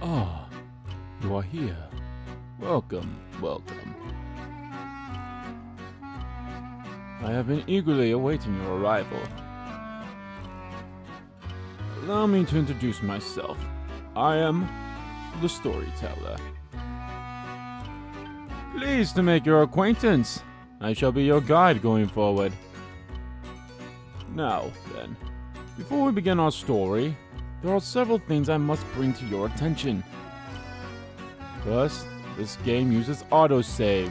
Ah, you are here. Welcome, welcome. I have been eagerly awaiting your arrival. Allow me to introduce myself. I am the storyteller. Pleased to make your acquaintance. I shall be your guide going forward. Now, then, before we begin our story, there are several things I must bring to your attention. First, this game uses autosave.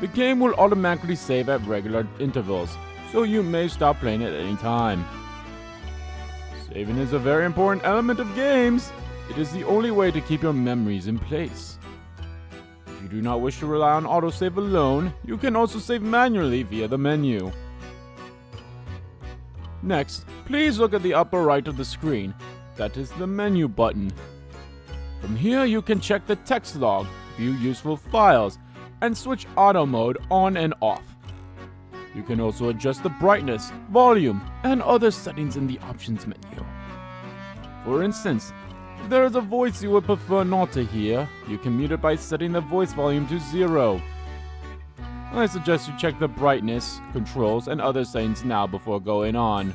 The game will automatically save at regular intervals, so you may stop playing at any time. Saving is a very important element of games. It is the only way to keep your memories in place. If you do not wish to rely on autosave alone, you can also save manually via the menu. Next, please look at the upper right of the screen. That is the menu button. From here you can check the text log, view useful files, and switch auto mode on and off. You can also adjust the brightness, volume, and other settings in the options menu. For instance, if there is a voice you would prefer not to hear, you can mute it by setting the voice volume to 0. I suggest you check the brightness, controls, and other settings now before going on.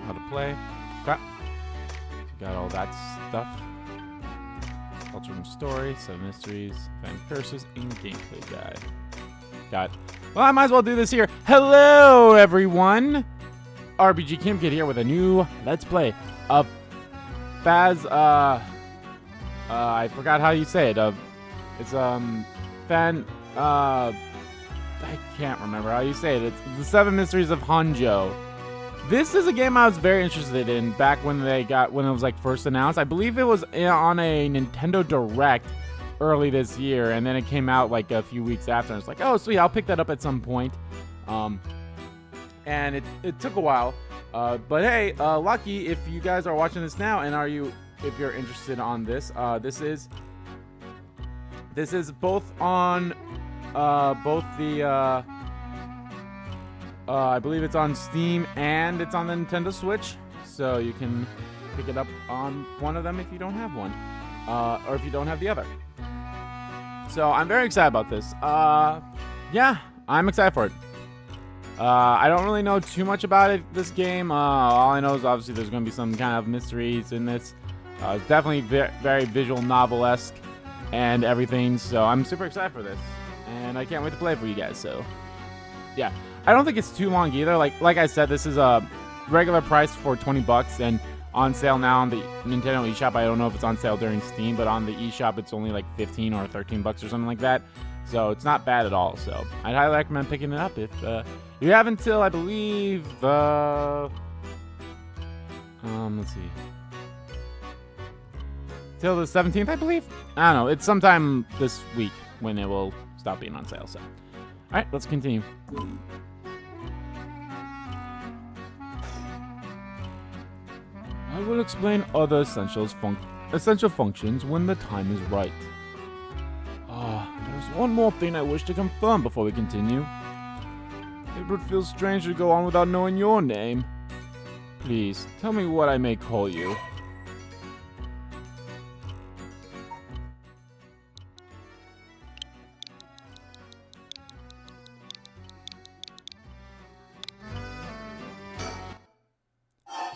How to play. Got all that stuff. Alternate story, 7 mysteries, 5 curses, and gameplay guide. Got. Well, I might as well do this here. Hello, everyone. RPG Kim Kid here with a new Let's Play of I forgot how you say it. It's I can't remember how you say it. It's the 7 Mysteries of Honjo. This is a game I was very interested in back when it was like first announced. I believe it was on a Nintendo Direct early this year, and then it came out like a few weeks after. And it's like, oh sweet, I'll pick that up at some point. And it took a while, but hey, lucky if you guys are watching this now, and if you're interested on this, this is both on I believe it's on Steam and it's on the Nintendo Switch, so you can pick it up on one of them if you don't have one, or if you don't have the other. So I'm very excited about this. Yeah, I'm excited for it. I don't really know too much about this game. All I know is obviously there's going to be some kind of mysteries in this. It's definitely very visual novel-esque and everything, so I'm super excited for this. And I can't wait to play it for you guys, so yeah. I don't think it's too long either. Like I said, this is a regular price for $20 and on sale now on the Nintendo eShop. I don't know if it's on sale during Steam, but on the eShop it's only like $15 or $13 or something like that. So it's not bad at all. So I'd highly recommend picking it up if you have until, I believe, let's see, till the 17th, I believe. I don't know. It's sometime this week when it will stop being on sale. So, all right, let's continue. I will explain other essential functions when the time is right. There's one more thing I wish to confirm before we continue. It would feel strange to go on without knowing your name. Please, tell me what I may call you.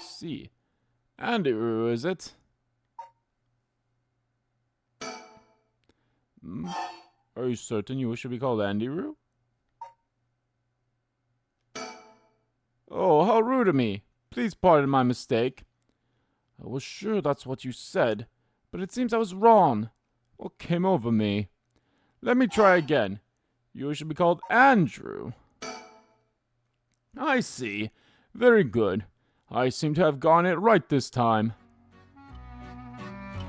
See. Andrew, is it? Are you certain you wish to be called Andy-Roo? Oh, how rude of me. Please pardon my mistake. I was sure that's what you said, but it seems I was wrong. What came over me? Let me try again. You should be called Andrew. I see. Very good. I seem to have gotten it right this time.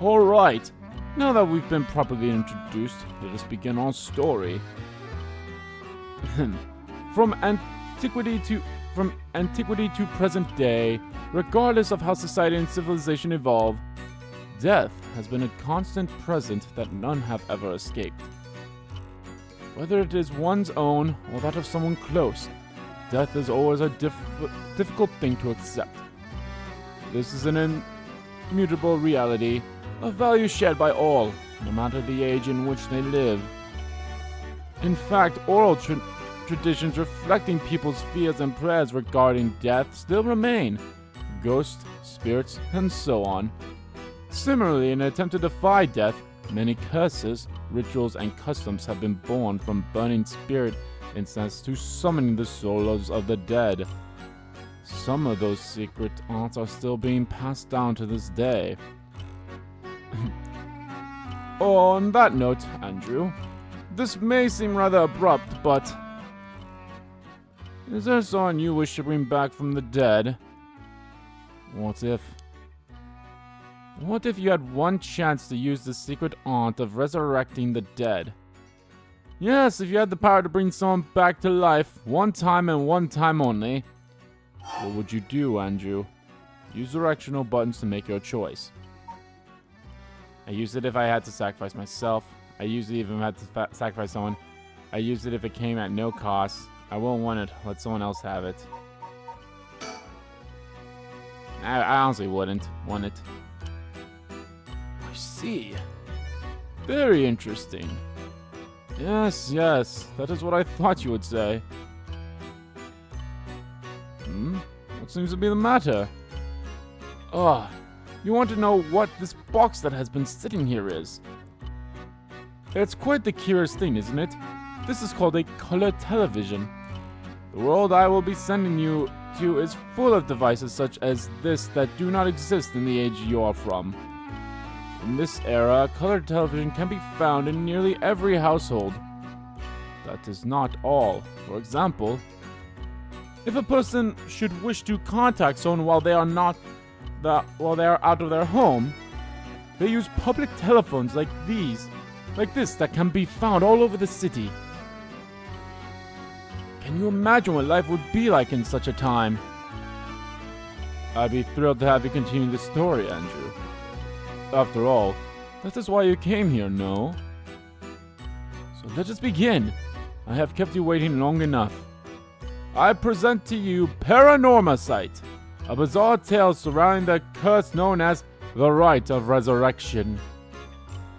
Alright. Now that we've been properly introduced, let us begin our story. From antiquity to present day, regardless of how society and civilization evolve, death has been a constant present that none have ever escaped. Whether it is one's own or that of someone close, death is always a difficult thing to accept. This is an immutable reality, a value shared by all, no matter the age in which they live. In fact, oral traditions reflecting people's fears and prayers regarding death still remain. Ghosts, spirits, and so on. Similarly, in an attempt to defy death, many curses, rituals, and customs have been born from burning spirit incense to summoning the souls of the dead. Some of those secret arts are still being passed down to this day. On that note, Andrew, this may seem rather abrupt, but is there someone you wish to bring back from the dead? What if you had one chance to use the secret art of resurrecting the dead? Yes, if you had the power to bring someone back to life, one time and one time only. What would you do, Andrew? Use directional buttons to make your choice. I use it if I had to sacrifice myself. I use it even if I had to sacrifice someone. I use it if it came at no cost. I won't want it. Let someone else have it. I honestly wouldn't want it. I see. Very interesting. Yes, that is what I thought you would say. What seems to be the matter? You want to know what this box that has been sitting here is? It's quite the curious thing, isn't it? This is called a color television. The world I will be sending you to is full of devices such as this that do not exist in the age you are from. In this era, color television can be found in nearly every household. That is not all. For example, if a person should wish to contact someone while they are out of their home, they use public telephones like this that can be found all over the city. Can you imagine what life would be like in such a time? I'd be thrilled to have you continue the story, Andrew. After all, that is why you came here, no? So let us begin. I have kept you waiting long enough. I present to you Paranormasight, a bizarre tale surrounding the curse known as the Rite of Resurrection.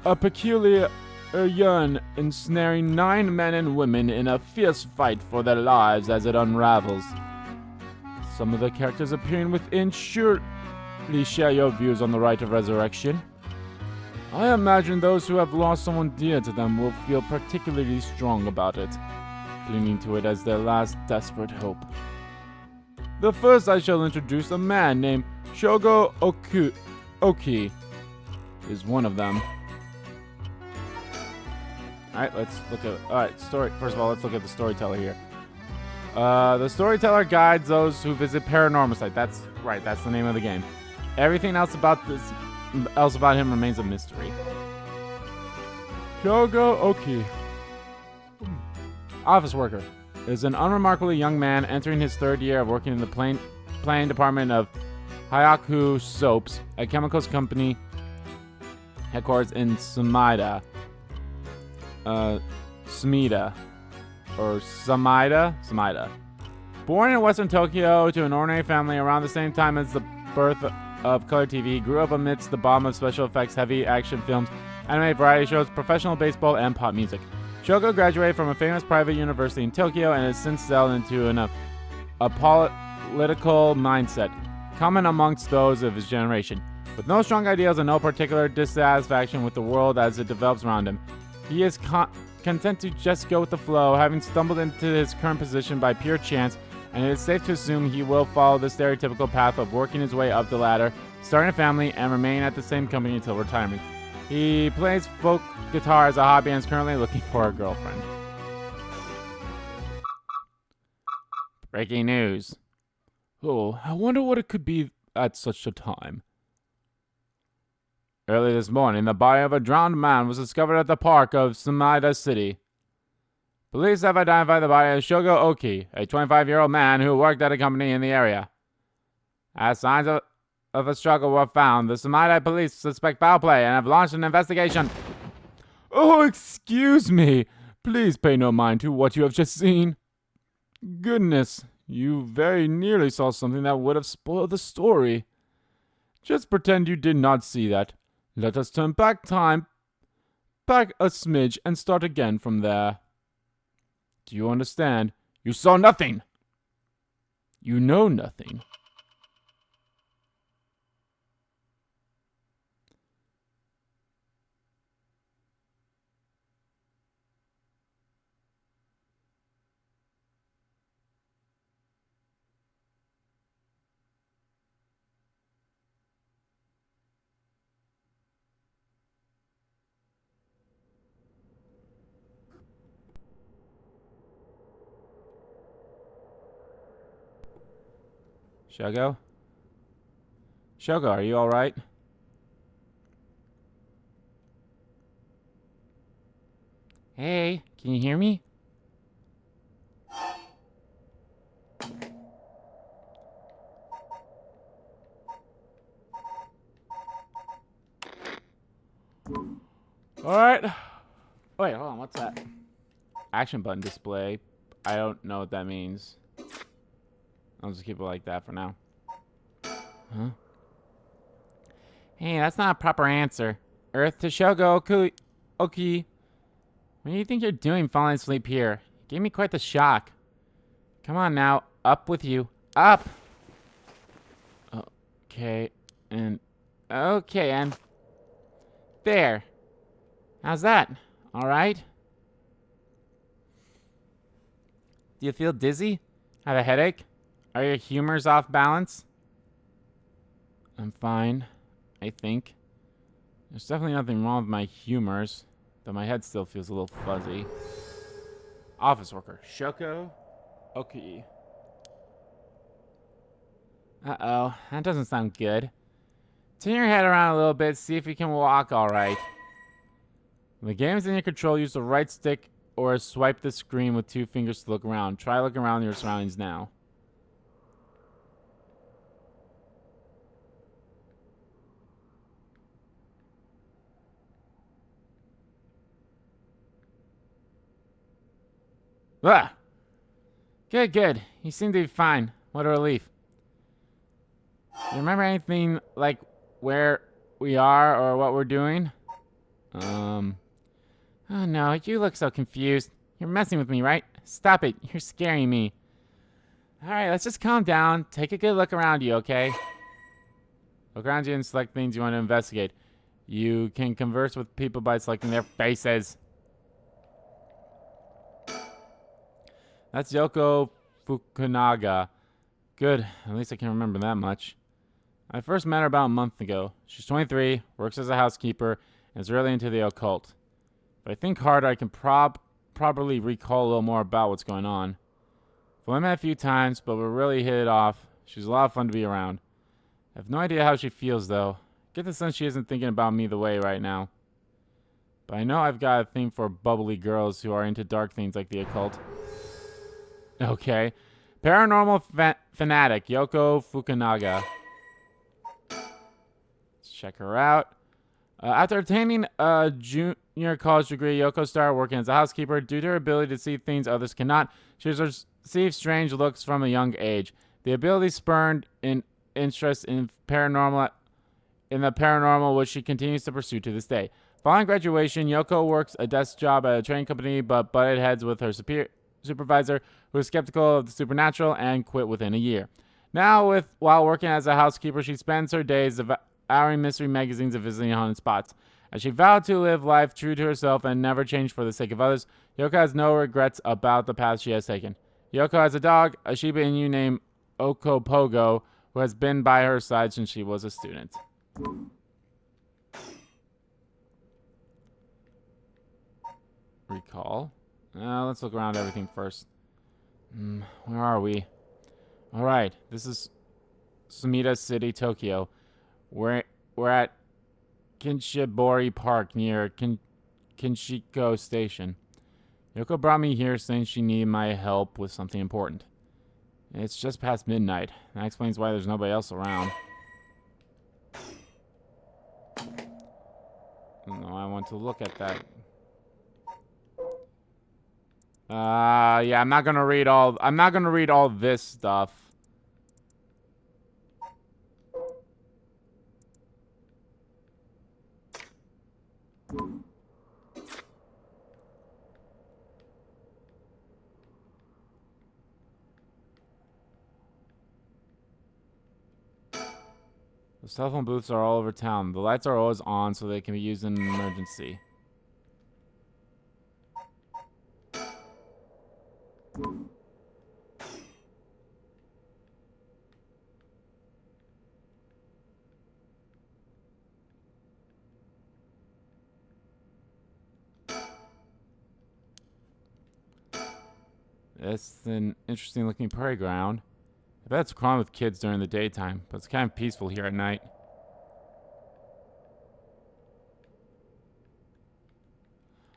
A peculiar yearn ensnaring 9 men and women in a fierce fight for their lives as it unravels. Some of the characters appearing within surely share your views on the Rite of Resurrection. I imagine those who have lost someone dear to them will feel particularly strong about it, clinging to it as their last desperate hope. The first I shall introduce a man named Shogo Oki is one of them. Story. First of all, let's look at the storyteller here. The storyteller guides those who visit Paranormasight. That's right, that's the name of the game. Everything else about him remains a mystery. Shogo Oki. Office worker. Is an unremarkably young man entering his 3rd year of working in the planning department of Hayaku Soaps, a chemicals company headquarters in Sumida. Sumida. Born in Western Tokyo to an ordinary family around the same time as the birth of color TV, he grew up amidst the bomb of special effects, heavy action films, anime variety shows, professional baseball, and pop music. Shogo graduated from a famous private university in Tokyo and has since settled into a political mindset, common amongst those of his generation. With no strong ideals and no particular dissatisfaction with the world as it develops around him, he is content to just go with the flow, having stumbled into his current position by pure chance, and it is safe to assume he will follow the stereotypical path of working his way up the ladder, starting a family, and remain at the same company until retirement. He plays folk guitar as a hobby and is currently looking for a girlfriend. Breaking news. Oh, I wonder what it could be at such a time. Early this morning, the body of a drowned man was discovered at the park of Sumida City. Police have identified the body as Shogo Oki, a 25-year-old man who worked at a company in the area. As signs of a struggle were found, the Sumida police suspect foul play and have launched an investigation. Oh, excuse me. Please pay no mind to what you have just seen. Goodness, you very nearly saw something that would have spoiled the story. Just pretend you did not see that. Let us turn back time, back a smidge, and start again from there. Do you understand? You saw nothing. You know nothing. Shogo? Shogo, are you alright? Hey, can you hear me? Alright. Wait, hold on, what's that? Action button display. I don't know what that means. I'll just keep it like that for now. Huh? Hey, that's not a proper answer. Earth to Shogo Oki. What do you think you're doing falling asleep here? You gave me quite the shock. Come on now, up with you. Up! Okay, and there. How's that? Alright? Do you feel dizzy? Have a headache? Are your humors off balance? I'm fine, I think. There's definitely nothing wrong with my humors, though my head still feels a little fuzzy. Office worker, Shoko Oki. Uh-oh, that doesn't sound good. Turn your head around a little bit, see if you can walk alright. When the game is in your control, use the right stick or swipe the screen with 2 fingers to look around. Try looking around your surroundings now. Ah! Good, good. You seem to be fine. What a relief. You remember anything like where we are or what we're doing? Oh no, you look so confused. You're messing with me, right? Stop it. You're scaring me. Alright, let's just calm down. Take a good look around you, okay? Look around you and select things you want to investigate. You can converse with people by selecting their faces. That's Yoko Fukunaga. Good, at least I can remember that much. I first met her about a month ago. She's 23, works as a housekeeper, and is really into the occult. If I think hard, I can probably recall a little more about what's going on. I've only met a few times, but we really hit it off. She's a lot of fun to be around. I have no idea how she feels, though. Get the sense she isn't thinking about me the way right now. But I know I've got a thing for bubbly girls who are into dark things like the occult. Okay. Paranormal fanatic, Yoko Fukunaga. Let's check her out. After attaining a junior college degree, Yoko started working as a housekeeper. Due to her ability to see things others cannot, she has received strange looks from a young age. The ability spurred an interest in the paranormal, which she continues to pursue to this day. Following graduation, Yoko works a desk job at a training company, but butted heads with her supervisor, who was skeptical of the supernatural, and quit within a year. Now, while working as a housekeeper, she spends her days devouring mystery magazines and visiting haunted spots. As she vowed to live life true to herself and never change for the sake of others, Yoko has no regrets about the path she has taken. Yoko has a dog, a Shiba Inu named Okopogo, who has been by her side since she was a student. Recall. Let's look around everything first. Where are we? Alright, this is Sumida City, Tokyo. We're at Kinshibori Park near Kinshiko Station. Yoko brought me here saying she needed my help with something important. It's just past midnight. That explains why there's nobody else around. No, I want to look at that. Yeah, I'm not gonna read all this stuff. The cell phone booths are all over town. The lights are always on so they can be used in an emergency. It's an interesting looking playground. I bet it's crawling with kids during the daytime, but it's kind of peaceful here at night.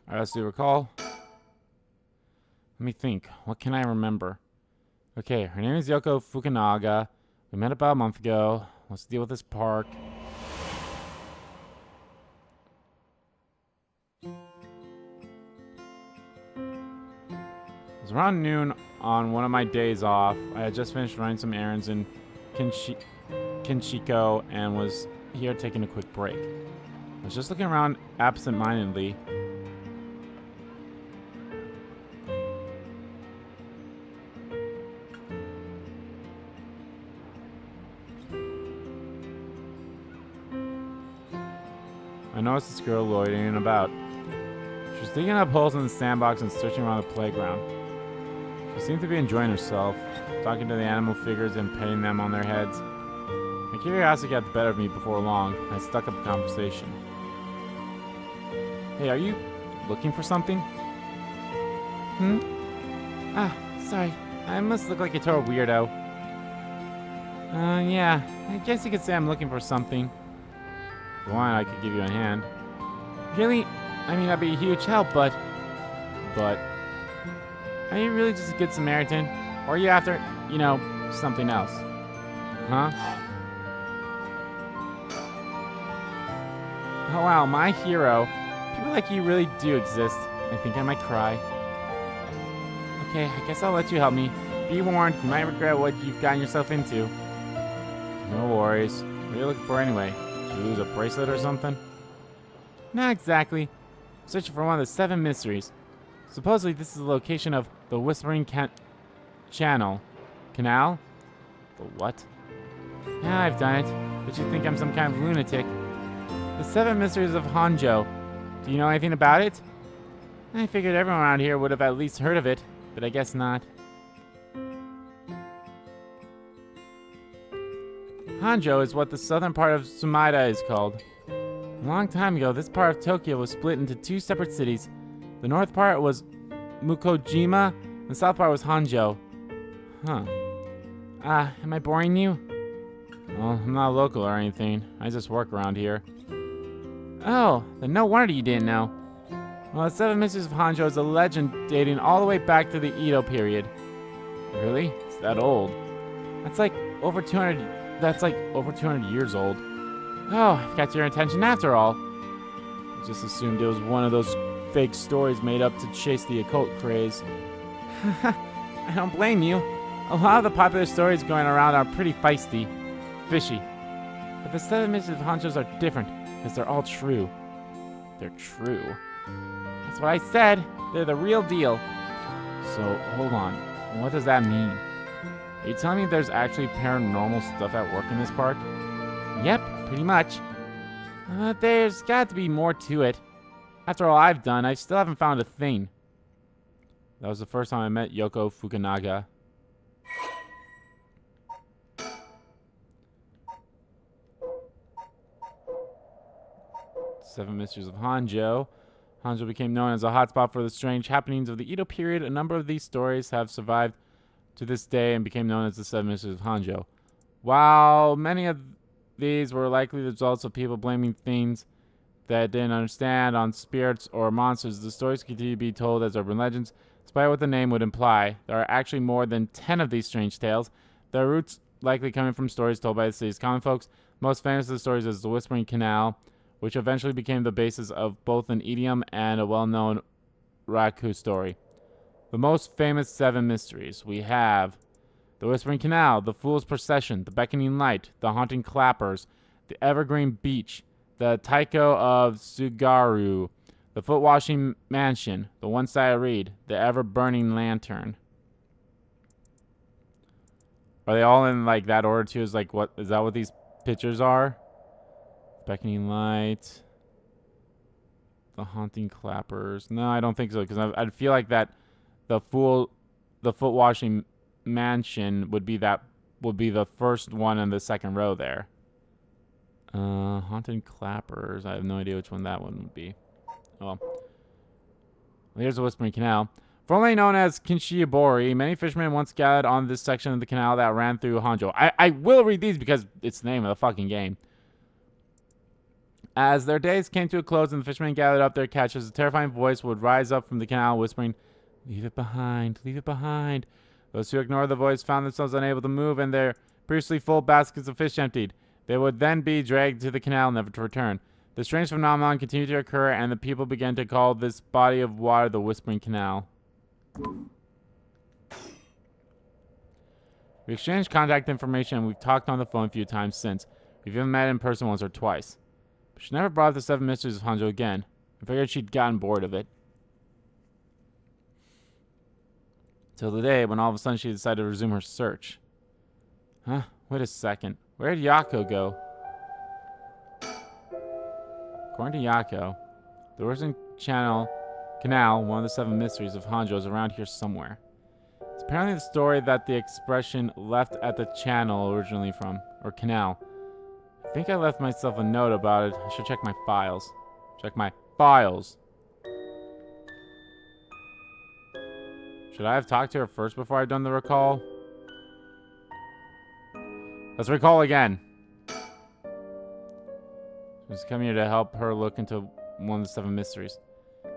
Alright, let's do recall. Let me think. What can I remember? Okay, her name is Yoko Fukunaga. We met about a month ago. Let's deal with this park. It was around noon on one of my days off. I had just finished running some errands in Kinshiko and was here taking a quick break. I was just looking around absent-mindedly. I noticed this girl loitering about. She was digging up holes in the sandbox and searching around the playground. She seemed to be enjoying herself, talking to the animal figures and petting them on their heads. My curiosity got the better of me before long, and I stuck up the conversation. Hey, are you looking for something? Sorry. I must look like a total weirdo. Yeah. I guess you could say I'm looking for something. If you want, I could give you a hand. Really? I mean, that'd be a huge help, but... Are you really just a good Samaritan? Or are you after, something else? Huh? Oh wow, my hero. People like you really do exist. I think I might cry. Okay, I guess I'll let you help me. Be warned, you might regret what you've gotten yourself into. No worries. What are you looking for anyway? Did you lose a bracelet or something? Not exactly. I'm searching for one of the 7 mysteries. Supposedly, this is the location of the Whispering Canal. The what? Yeah, I've done it. But you think I'm some kind of lunatic. The 7 Mysteries of Honjo. Do you know anything about it? I figured everyone around here would have at least heard of it, but I guess not. Honjo is what the southern part of Sumida is called. A long time ago, this part of Tokyo was split into 2 separate cities. The north part was Mukojima, and the south part was Honjo. Huh. Am I boring you? Well, I'm not local or anything. I just work around here. Oh, then no wonder you didn't know. Well, the 7 Mysteries of Honjo is a legend dating all the way back to the Edo period. Really? It's that old. That's like over 200 years old. Oh, I've got your attention after all. I just assumed it was one of those fake stories made up to chase the occult craze. I don't blame you. A lot of the popular stories going around are pretty fishy. But the 7 Mysteries of Honjos are different, because they're all true. They're true. That's what I said. They're the real deal. So, hold on. What does that mean? Are you telling me there's actually paranormal stuff at work in this park? Yep, pretty much. There's got to be more to it. After all I've done, I still haven't found a thing. That was the first time I met Yoko Fukunaga. Seven Mysteries of Honjo. Honjo became known as a hotspot for the strange happenings of the Edo period. A number of these stories have survived to this day and became known as the Seven Mysteries of Honjo. While many of these were likely the results of people blaming things that didn't understand on spirits or monsters, the stories continue to be told as urban legends. Despite what the name would imply, there are actually more than 10 of these strange tales. Their roots likely coming from stories told by the city's common folks. Most famous of the stories is the Whispering Canal, which eventually became the basis of both an idiom and a well-known raku story. The most famous seven mysteries we have the Whispering Canal, the Fool's Procession, the Beckoning Light, the Haunting Clappers, the Evergreen Beach, the Taiko of Tsugaru, the Foot Washing Mansion, the One-Sided Reed, the Ever-Burning Lantern. Are they all in like that order too? Is like what is that what these pictures are? Beckoning Light, the Haunting Clappers. No, I don't think so because I feel like that the Foot Washing Mansion would be the first one in the second row there. Haunted Clappers. I have no idea which one that one would be. Oh. Well, here's the Whispering Canal. Formerly known as Kinshibori, many fishermen once gathered on this section of the canal that ran through Honjo. I will read these because it's the name of the fucking game. As their days came to a close and the fishermen gathered up their catches, a terrifying voice would rise up from the canal whispering, "Leave it behind, leave it behind." Those who ignored the voice found themselves unable to move and their previously full baskets of fish emptied. They would then be dragged to the canal, never to return. The strange phenomenon continued to occur, and the people began to call this body of water the Whispering Canal. We exchanged contact information, and we've talked on the phone a few times since. We've even met in person once or twice. But she never brought up the Seven Mysteries of Honjo again. I figured she'd gotten bored of it. Till the day when all of a sudden she decided to resume her search. Huh? Wait a second. Where did Yako go? According to Yako, the Risen Canal, one of the seven mysteries of Honjo, is around here somewhere. It's apparently the story that the expression left at the channel originally from, or canal. I think I left myself a note about it. I should check my files. Check my files. Should I have talked to her first before I've done the recall? Let's recall again. Just come here to help her look into one of the seven mysteries.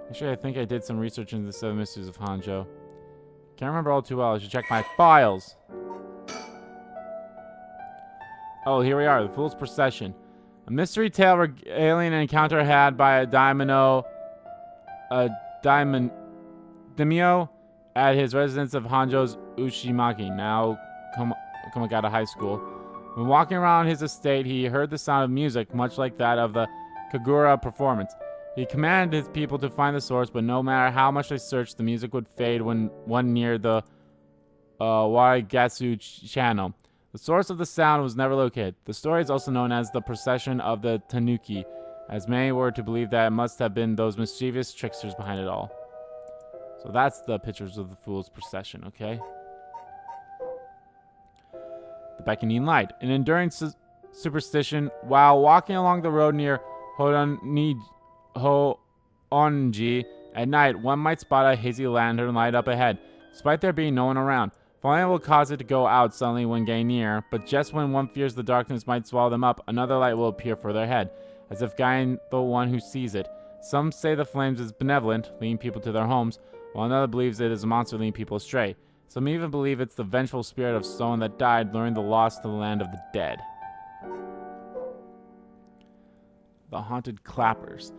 Actually, I think I did some research into the seven mysteries of Honjo. Can't remember all too well. I should check my files. Oh, here we are. The Fool's Procession. A mystery tale regaling an encounter had by a daimyo at his residence of Honjo's Ushimaki, now Komagata High School. When walking around his estate, he heard the sound of music, much like that of the Kagura performance. He commanded his people to find the source, but no matter how much they searched, the music would fade when one near the Waigatsu channel. The source of the sound was never located. The story is also known as the Procession of the Tanuki, as many were to believe that it must have been those mischievous tricksters behind it all. So that's the pictures of the Fool's Procession, okay? The Beckoning Light. An enduring superstition, while walking along the road near Honji at night, one might spot a hazy lantern light up ahead, despite there being no one around. Falling will cause it to go out suddenly when getting near, but just when one fears the darkness might swallow them up, another light will appear further ahead, as if guiding the one who sees it. Some say the flames is benevolent, leading people to their homes, while another believes it is a monster leading people astray. Some even believe it's the vengeful spirit of someone that died, luring the lost to the land of the dead. The Haunted Clappers.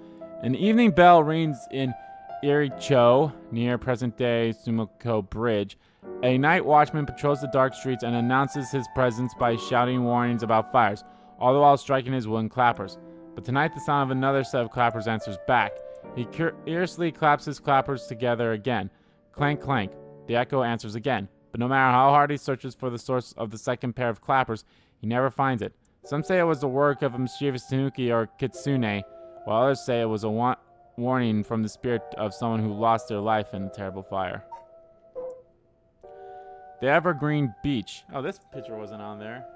An evening bell rings in Iricho, near present-day Sumiko Bridge. A night watchman patrols the dark streets and announces his presence by shouting warnings about fires, all the while striking his wooden clappers. But tonight the sound of another set of clappers answers back. He curiously claps his clappers together again. Clank, clank. The echo answers again. But no matter how hard he searches for the source of the second pair of clappers, he never finds it. Some say it was the work of a mischievous tanuki or kitsune, while others say it was a warning from the spirit of someone who lost their life in the terrible fire. The Evergreen Beach. Oh, this picture wasn't on there.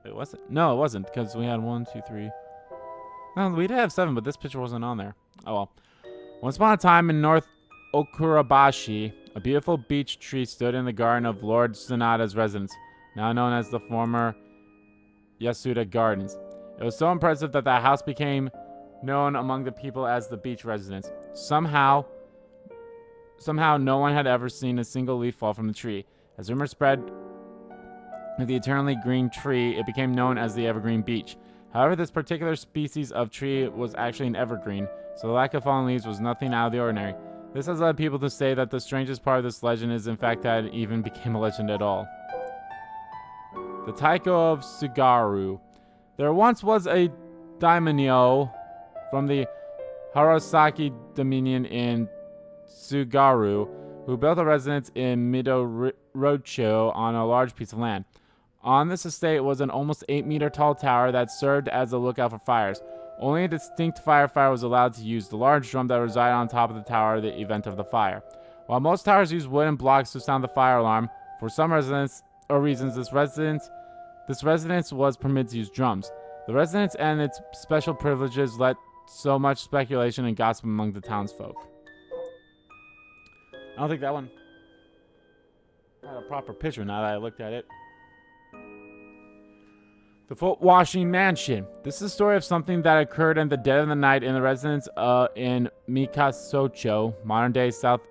It wasn't? No, it wasn't, because we had 1, 2, 3. No, we did have 7, but this picture wasn't on there. Oh well. Once upon a time in North Okurabashi, a beautiful beech tree stood in the garden of Lord Sanada's residence, now known as the former Yasuda Gardens. It was so impressive that the house became known among the people as the beach residence. Somehow no one had ever seen a single leaf fall from the tree. As rumor spread of the eternally green tree, it became known as the Evergreen Beach. However, this particular species of tree was actually an evergreen, so the lack of fallen leaves was nothing out of the ordinary. This has led people to say that the strangest part of this legend is in fact that it even became a legend at all. The Taiko of Sugaru. There once was a daimyo from the Harasaki Dominion in Sugaru who built a residence in Midorocho on a large piece of land. On this estate was an almost 8-meter tall tower that served as a lookout for fires. Only a distinct firefighter was allowed to use the large drum that resided on top of the tower in the event of the fire. While most towers use wooden blocks to sound the fire alarm, for some reasons, this residence was permitted to use drums. The residence and its special privileges led so much speculation and gossip among the townsfolk. I don't think that one had a proper picture now that I looked at it. The Foot Washing Mansion. This is a story of something that occurred in the dead of the night in the residence in Mikasocho, modern-day South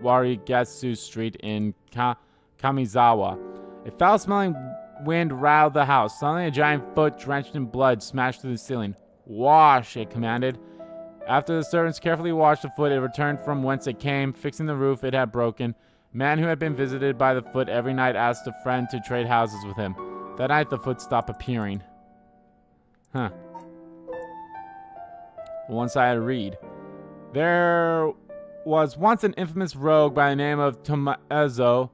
Warigatsu Street in Kamizawa. A foul-smelling wind rattled the house. Suddenly, a giant foot drenched in blood smashed through the ceiling. "Wash," it commanded. After the servants carefully washed the foot, it returned from whence it came, fixing the roof it had broken. A man who had been visited by the foot every night asked a friend to trade houses with him. That night, the foot stopped appearing. Huh. One-sided read. There was once an infamous rogue by the name of Tomozo,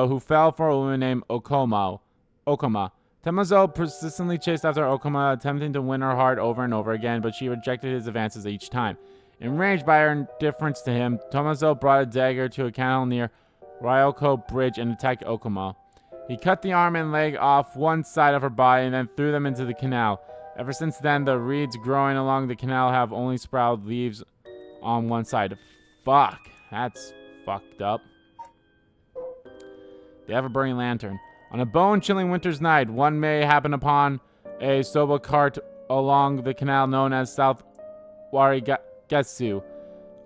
who fell for a woman named Okoma. Tomozo persistently chased after Okoma, attempting to win her heart over and over again, but she rejected his advances each time. Enraged by her indifference to him, Tomozo brought a dagger to a canal near Ryoko Bridge and attacked Okoma. He cut the arm and leg off one side of her body and then threw them into the canal. Ever since then, the reeds growing along the canal have only sprouted leaves on one side. Fuck. That's fucked up. The Ever-Burning Lantern. On a bone-chilling winter's night, one may happen upon a soba cart along the canal known as South Warigatsu.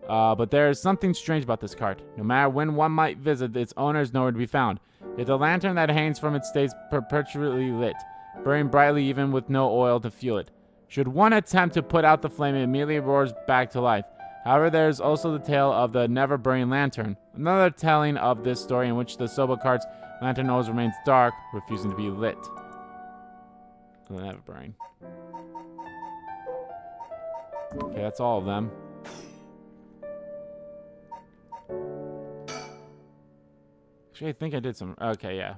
But there is something strange about this cart. No matter when one might visit, its owner is nowhere to be found. Yet the lantern that hangs from it stays perpetually lit, burning brightly even with no oil to fuel it. Should one attempt to put out the flame, it immediately roars back to life. However, there is also the tale of the never-burning lantern, another telling of this story in which the soba cart's lantern always remains dark, refusing to be lit. Never burning. Okay, that's all of them. Actually, I think I did some... Okay, yeah.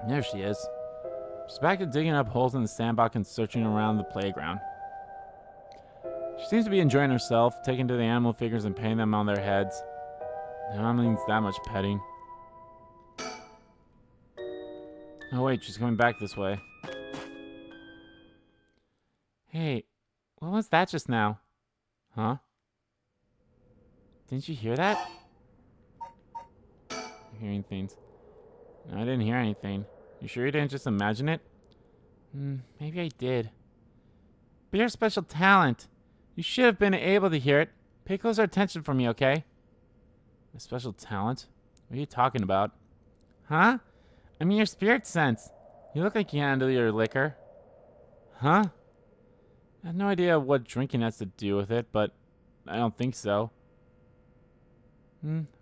There she is. She's back to digging up holes in the sandbox and searching around the playground. She seems to be enjoying herself, taking to the animal figures and petting them on their heads. No one needs that much petting. Oh wait, she's coming back this way. Hey, what was that just now? Huh? Didn't you hear that? I'm hearing things. No, I didn't hear anything. You sure you didn't just imagine it? Maybe I did. But you're a special talent. You should have been able to hear it. Pay closer attention for me, okay? A special talent? What are you talking about? Huh? I mean your spirit sense. You look like you handle your liquor. Huh? I have no idea what drinking has to do with it, but I don't think so.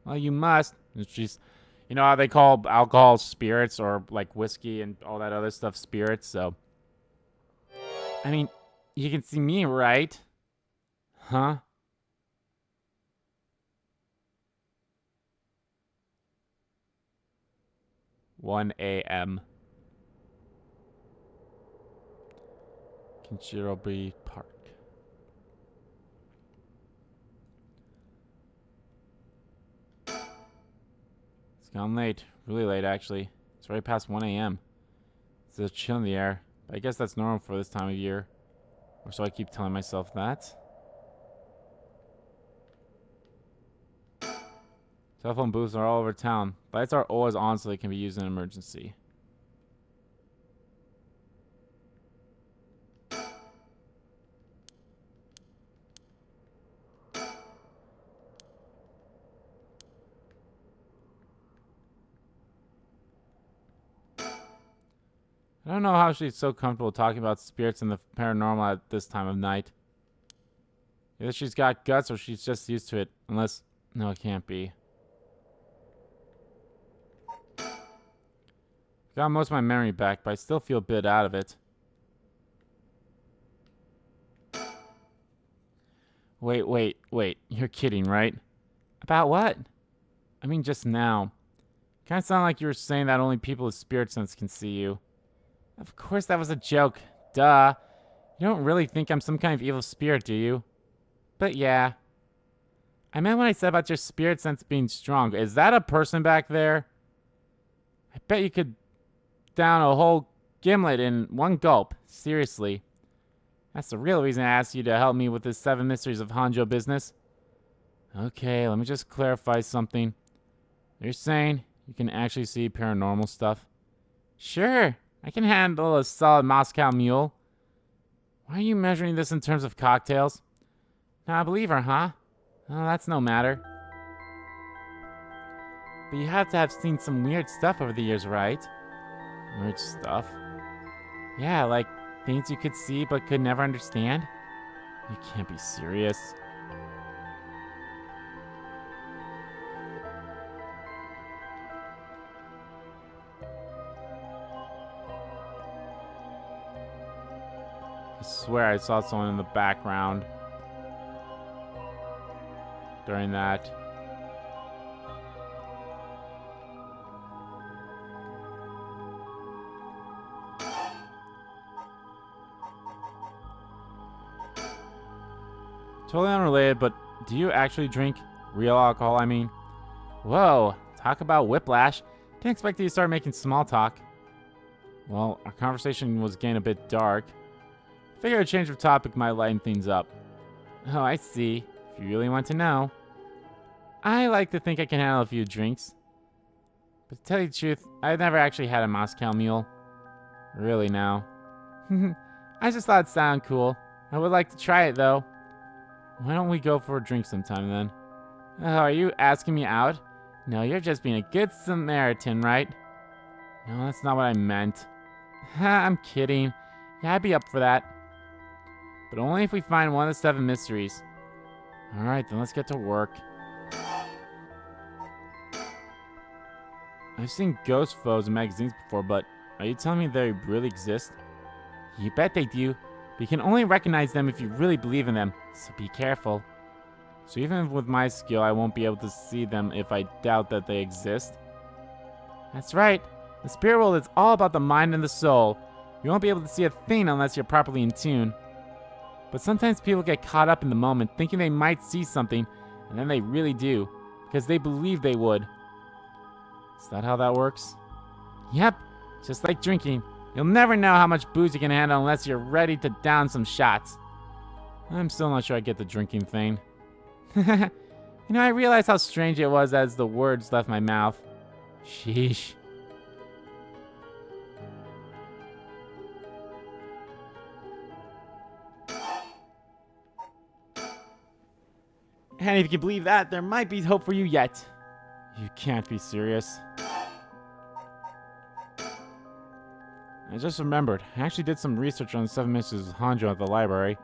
Well, you must. She's, you know how they call alcohol spirits, or like whiskey and all that other stuff spirits, so. I mean, you can see me, right? Huh? 1 a.m. Kinchirobi Park. It's gone late. Really late, actually. It's right past 1 a.m. There's a chill in the air. But I guess that's normal for this time of year. Or so I keep telling myself that. Telephone booths are all over town. Lights are always on so they can be used in an emergency. I don't know how she's so comfortable talking about spirits and the paranormal at this time of night. Either she's got guts or she's just used to it. Unless... No, it can't be. Got most of my memory back, but I still feel a bit out of it. Wait. You're kidding, right? About what? I mean, just now. Kinda sounded like you were saying that only people with spirit sense can see you. Of course that was a joke. Duh. You don't really think I'm some kind of evil spirit, do you? But yeah. I meant when I said about your spirit sense being strong. Is that a person back there? I bet you could down a whole gimlet in one gulp. Seriously. That's the real reason I asked you to help me with this 7 Mysteries of Honjo business. Okay, let me just clarify something. You're saying you can actually see paranormal stuff? Sure. I can handle a solid Moscow mule. Why are you measuring this in terms of cocktails? Not a believer, huh? Oh, that's no matter. But you have to have seen some weird stuff over the years, right? Weird stuff? Yeah, like things you could see but could never understand? You can't be serious. I swear I saw someone in the background during that. Totally unrelated, but do you actually drink real alcohol, I mean? Whoa, talk about whiplash. Didn't expect you to start making small talk. Well, our conversation was getting a bit dark. Figured a change of topic might lighten things up. Oh, I see. If you really want to know. I like to think I can handle a few drinks. But to tell you the truth, I've never actually had a Moscow mule. Really now. I just thought it sounded cool. I would like to try it though. Why don't we go for a drink sometime then? Oh, are you asking me out? No, you're just being a good Samaritan, right? No, that's not what I meant. I'm kidding. Yeah, I'd be up for that. But only if we find one of the 7 mysteries. Alright, then let's get to work. I've seen ghost photos in magazines before, but are you telling me they really exist? You bet they do. But you can only recognize them if you really believe in them, so be careful. So even with my skill, I won't be able to see them if I doubt that they exist? That's right. The spirit world is all about the mind and the soul. You won't be able to see a thing unless you're properly in tune. But sometimes people get caught up in the moment thinking they might see something, and then they really do, because they believe they would. Is that how that works? Yep, just like drinking. You'll never know how much booze you can handle unless you're ready to down some shots. I'm still not sure I get the drinking thing. I realized how strange it was as the words left my mouth. Sheesh. And if you can believe that, there might be hope for you yet. You can't be serious. I just remembered. I actually did some research on the 7 Mysteries of Honjo at the library.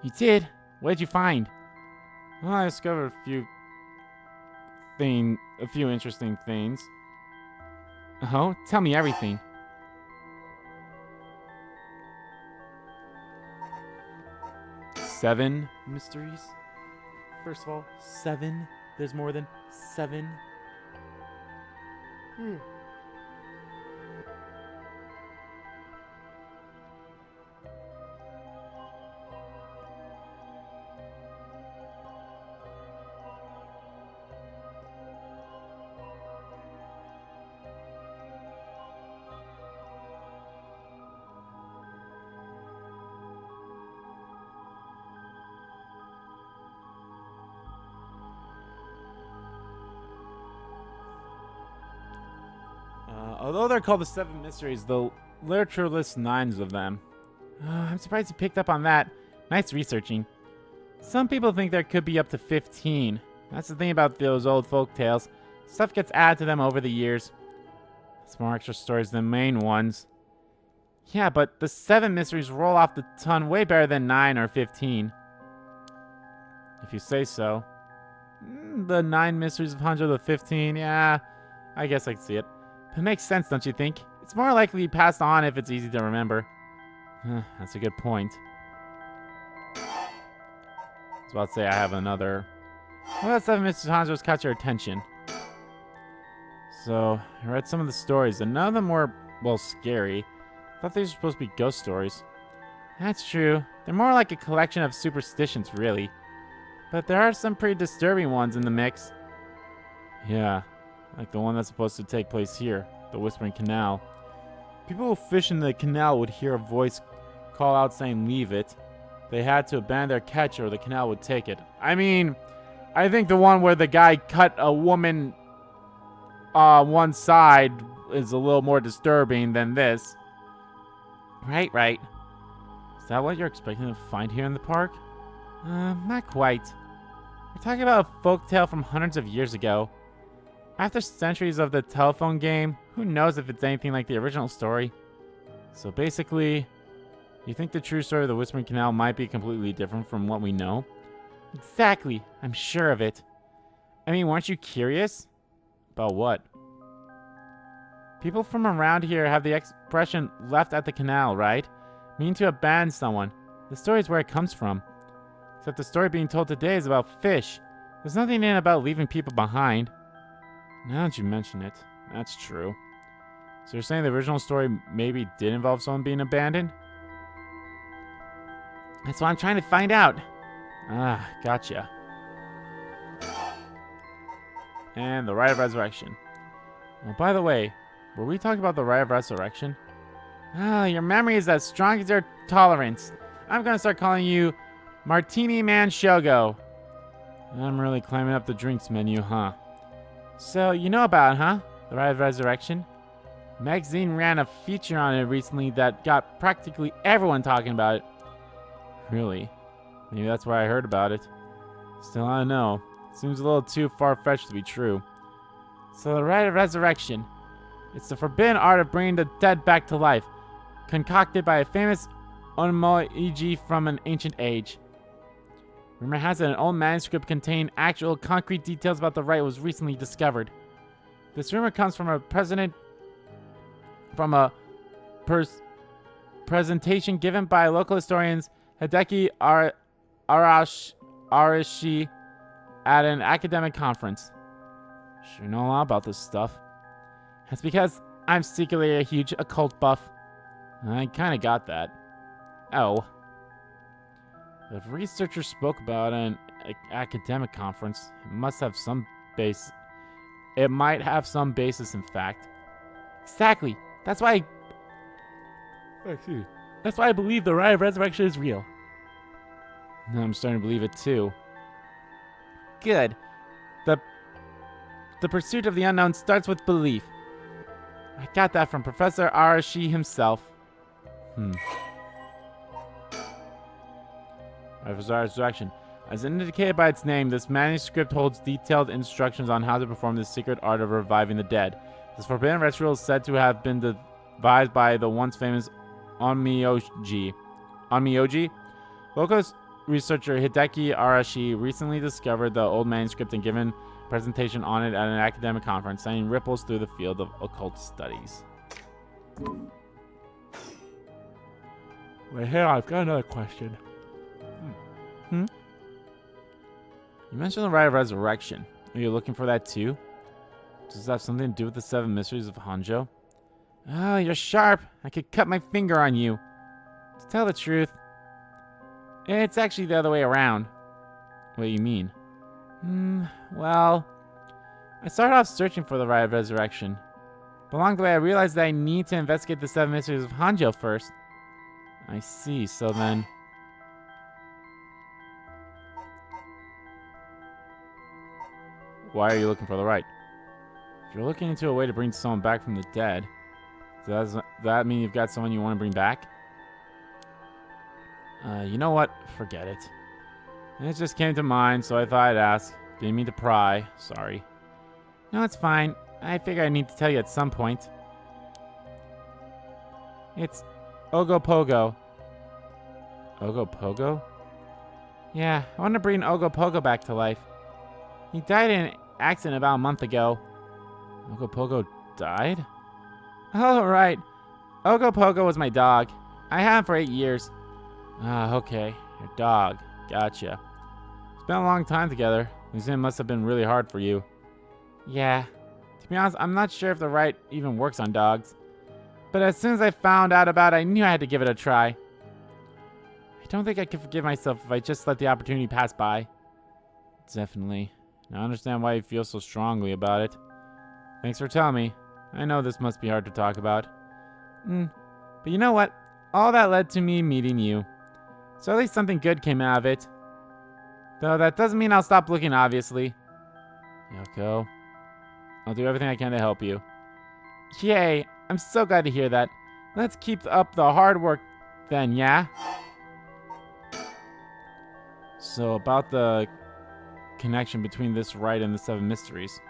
You did? What did you find? Well, I discovered a few interesting things. Oh, tell me everything. Seven mysteries? First of all, 7. There's more than 7. Although they're called the 7 Mysteries, the literature lists 9 of them. I'm surprised you picked up on that. Nice researching. Some people think there could be up to 15. That's the thing about those old folk tales. Stuff gets added to them over the years. It's more extra stories than main ones. Yeah, but the 7 mysteries roll off the tongue way better than 9 or 15. If you say so. The 9 mysteries of Honjo, the 15, yeah, I guess I can see it. But it makes sense, don't you think? It's more likely to be passed on if it's easy to remember. That's a good point. I was about to say I have another. What about 7 mysteries of Honjo's caught your attention? So, I read some of the stories, and none of them were, well, scary. I thought these were supposed to be ghost stories. That's true. They're more like a collection of superstitions, really. But there are some pretty disturbing ones in the mix. Yeah, like the one that's supposed to take place here, the Whispering Canal. People who fish in the canal would hear a voice call out saying, "Leave it." They had to abandon their catch or the canal would take it. I mean, I think the one where the guy cut a woman one side is a little more disturbing than this. Right. Is that what you're expecting to find here in the park? Not quite. We're talking about a folktale from hundreds of years ago. After centuries of the telephone game, who knows if it's anything like the original story? So basically, you think the true story of the Whispering Canal might be completely different from what we know? Exactly, I'm sure of it. I mean, weren't you curious? About what? People from around here have the expression left at the canal, right? Meaning to abandon someone. The story is where it comes from. Except the story being told today is about fish. There's nothing in it about leaving people behind. Now that you mention it, that's true. So you're saying the original story maybe did involve someone being abandoned? That's what I'm trying to find out. Ah, gotcha. And the Rite of Resurrection. Well, by the way, were we talking about the Rite of Resurrection? Ah, your memory is as strong as your tolerance. I'm gonna start calling you Martini Man Shogo. I'm really climbing up the drinks menu, huh? So, you know about it, huh? The Rite of Resurrection? Magazine ran a feature on it recently that got practically everyone talking about it. Really? Maybe that's where I heard about it. Still, I don't know. Seems a little too far-fetched to be true. So the Rite of Resurrection. It's the forbidden art of bringing the dead back to life, concocted by a famous Onmoiji from an ancient age. Rumor has it an old manuscript containing actual concrete details about the rite was recently discovered. This rumor comes from a presentation given by local historians Hideki Arashi at an academic conference. Sure know a lot about this stuff. That's because I'm secretly a huge occult buff. I kinda got that. Oh. If researchers spoke about an academic conference, it must have some base. It might have some basis, in fact. Exactly. That's why I believe the Rite of Resurrection is real. Now I'm starting to believe it too. Good. The pursuit of the unknown starts with belief. I got that from Professor Arashi himself. Rite of Resurrection. As indicated by its name, this manuscript holds detailed instructions on how to perform the secret art of reviving the dead. This forbidden ritual is said to have been devised by the once famous Onmyoji. Local researcher Hideki Arashi recently discovered the old manuscript and given a presentation on it at an academic conference, sending ripples through the field of occult studies. Wait, here, I've got another question. You mentioned the Rite of Resurrection. Are you looking for that too? Does that have something to do with the 7 mysteries of Honjo? Oh, you're sharp. I could cut my finger on you. To tell the truth, it's actually the other way around. What do you mean? Well, I started off searching for the Rite of Resurrection. But along the way, I realized that I need to investigate the 7 mysteries of Honjo first. I see, so then... Why are you looking for the rite? If you're looking into a way to bring someone back from the dead, does that mean you've got someone you want to bring back? You know what? Forget it. It just came to mind, so I thought I'd ask. Didn't mean to pry. Sorry. No, it's fine. I figure I need to tell you at some point. It's Ogopogo. Ogopogo? Yeah, I want to bring Ogopogo back to life. He died in an accident about a month ago. Ogopogo died? Oh, right. Ogopogo was my dog. I had him for 8 years. Ah, okay. Your dog. Gotcha. Spent a long time together. Losing him must have been really hard for you. Yeah. To be honest, I'm not sure if the rite even works on dogs. But as soon as I found out about it, I knew I had to give it a try. I don't think I could forgive myself if I just let the opportunity pass by. Definitely. Now I understand why you feel so strongly about it. Thanks for telling me. I know this must be hard to talk about. But you know what? All that led to me meeting you. So at least something good came out of it. Though that doesn't mean I'll stop looking, obviously. Yoko. I'll do everything I can to help you. Yay! I'm so glad to hear that. Let's keep up the hard work then, yeah? So about the connection between this rite and the 7 mysteries.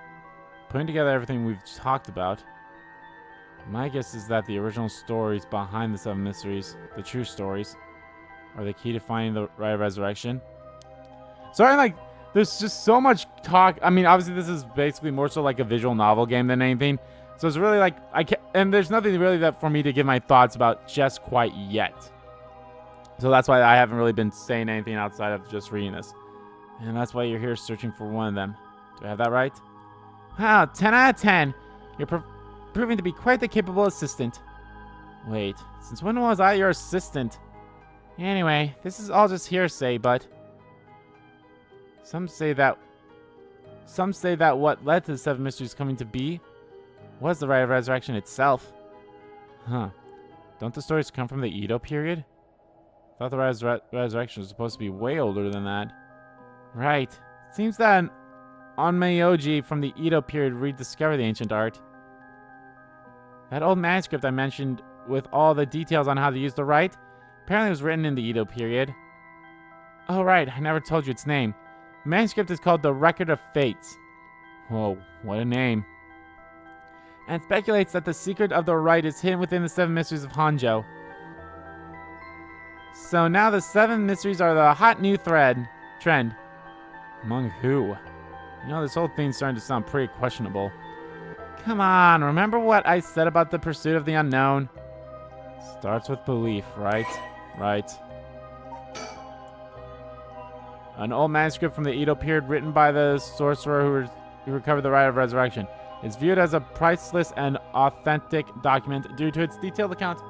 Putting together everything we've talked about, my guess is that the original stories behind the 7 mysteries, the true stories, are the key to finding the Rite of Resurrection. Sorry, like, there's just so much talk. I mean, obviously this is basically more so like a visual novel game than anything. So it's really like, and there's nothing really that for me to give my thoughts about just quite yet. So that's why I haven't really been saying anything outside of just reading this. And that's why you're here searching for one of them. Do I have that right? Wow, 10 out of 10. You're proving to be quite the capable assistant. Wait, since when was I your assistant? Anyway, this is all just hearsay, but some say that what led to the 7 mysteries coming to be was the Rite of Resurrection itself. Huh. Don't the stories come from the Edo period? I thought the Rite of Resurrection was supposed to be way older than that. Right. It seems that Onmyoji from the Edo period rediscovered the ancient art. That old manuscript I mentioned with all the details on how to use the rite apparently was written in the Edo period. Oh right, I never told you its name. The manuscript is called the Record of Fates. Whoa, what a name. And it speculates that the secret of the rite is hidden within the 7 mysteries of Honjo. So now the 7 mysteries are the hot new trend. Among who? You know, this whole thing's starting to sound pretty questionable. Come on, remember what I said about the pursuit of the unknown? Starts with belief, right? Right. An old manuscript from the Edo period written by the sorcerer who recovered the Rite of Resurrection is viewed as a priceless and authentic document due to its detailed account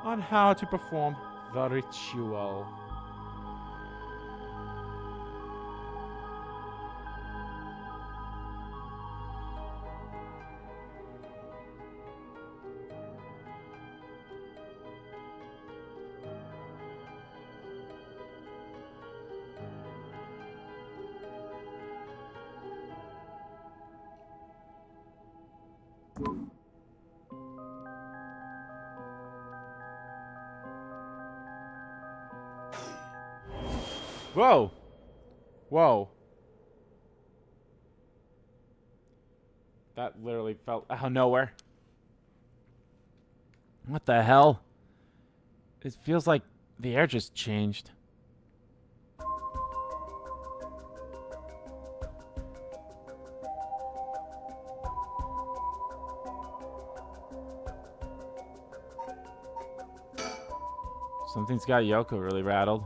on how to perform the ritual. Whoa. Whoa. That literally felt out of nowhere. What the hell? It feels like the air just changed. Something's got Yoko really rattled.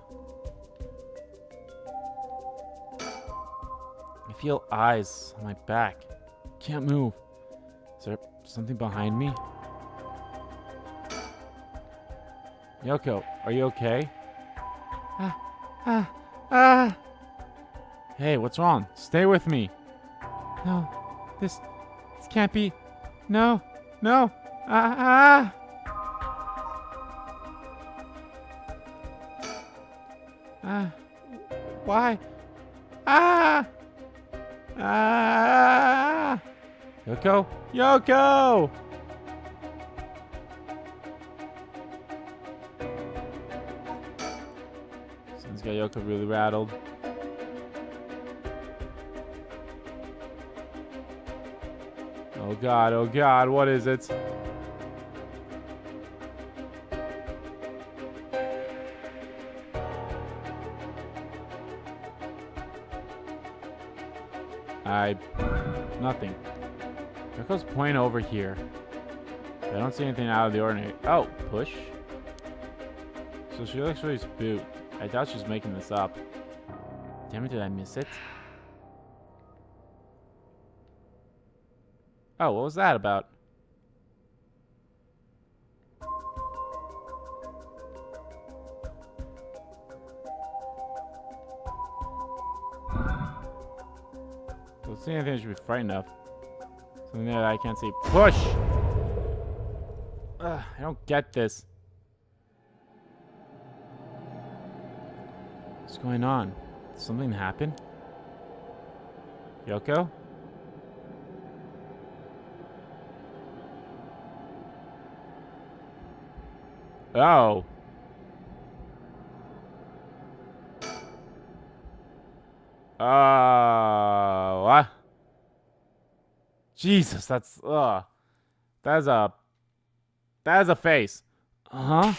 I feel eyes on my back. Can't move. Is there something behind me? Yoko, are you okay? Hey, what's wrong? Stay with me. No, this can't be. No. Why? Yoko? Yoko! Someone's got Yoko really rattled. Oh god, what is it? Nothing. Yoko's pointing over here. I don't see anything out of the ordinary. Oh, push. So she looks really spooked. I doubt she's making this up. Damn it, did I miss it? Oh, what was that about? Don't see anything I should be frightened of. Something there that I can't see. Push! Ugh, I don't get this. What's going on? Did something happen? Yoko? Oh. What? Jesus, that's that is a face. Uh-huh.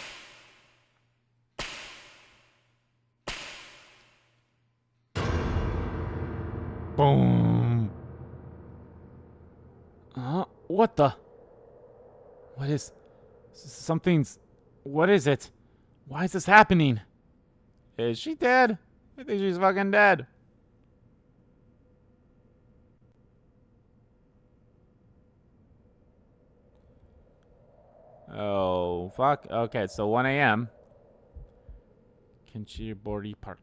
Boom. What the? What is something's what is it? Why is this happening? Is she dead? I think she's fucking dead. Oh, fuck. Okay, so 1 a.m. Kinchibori Park.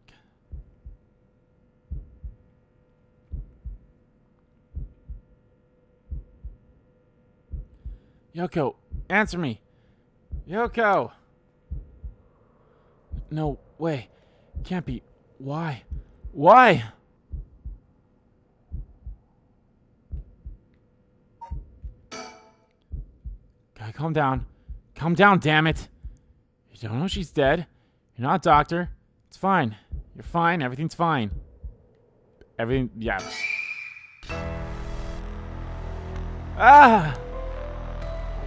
Yoko, answer me. Yoko! No way. Can't be. Why? Why? Gotta calm down. Calm down, damn it. You don't know she's dead. You're not a doctor. It's fine. You're fine. Everything's fine. Everything, yeah. Ah!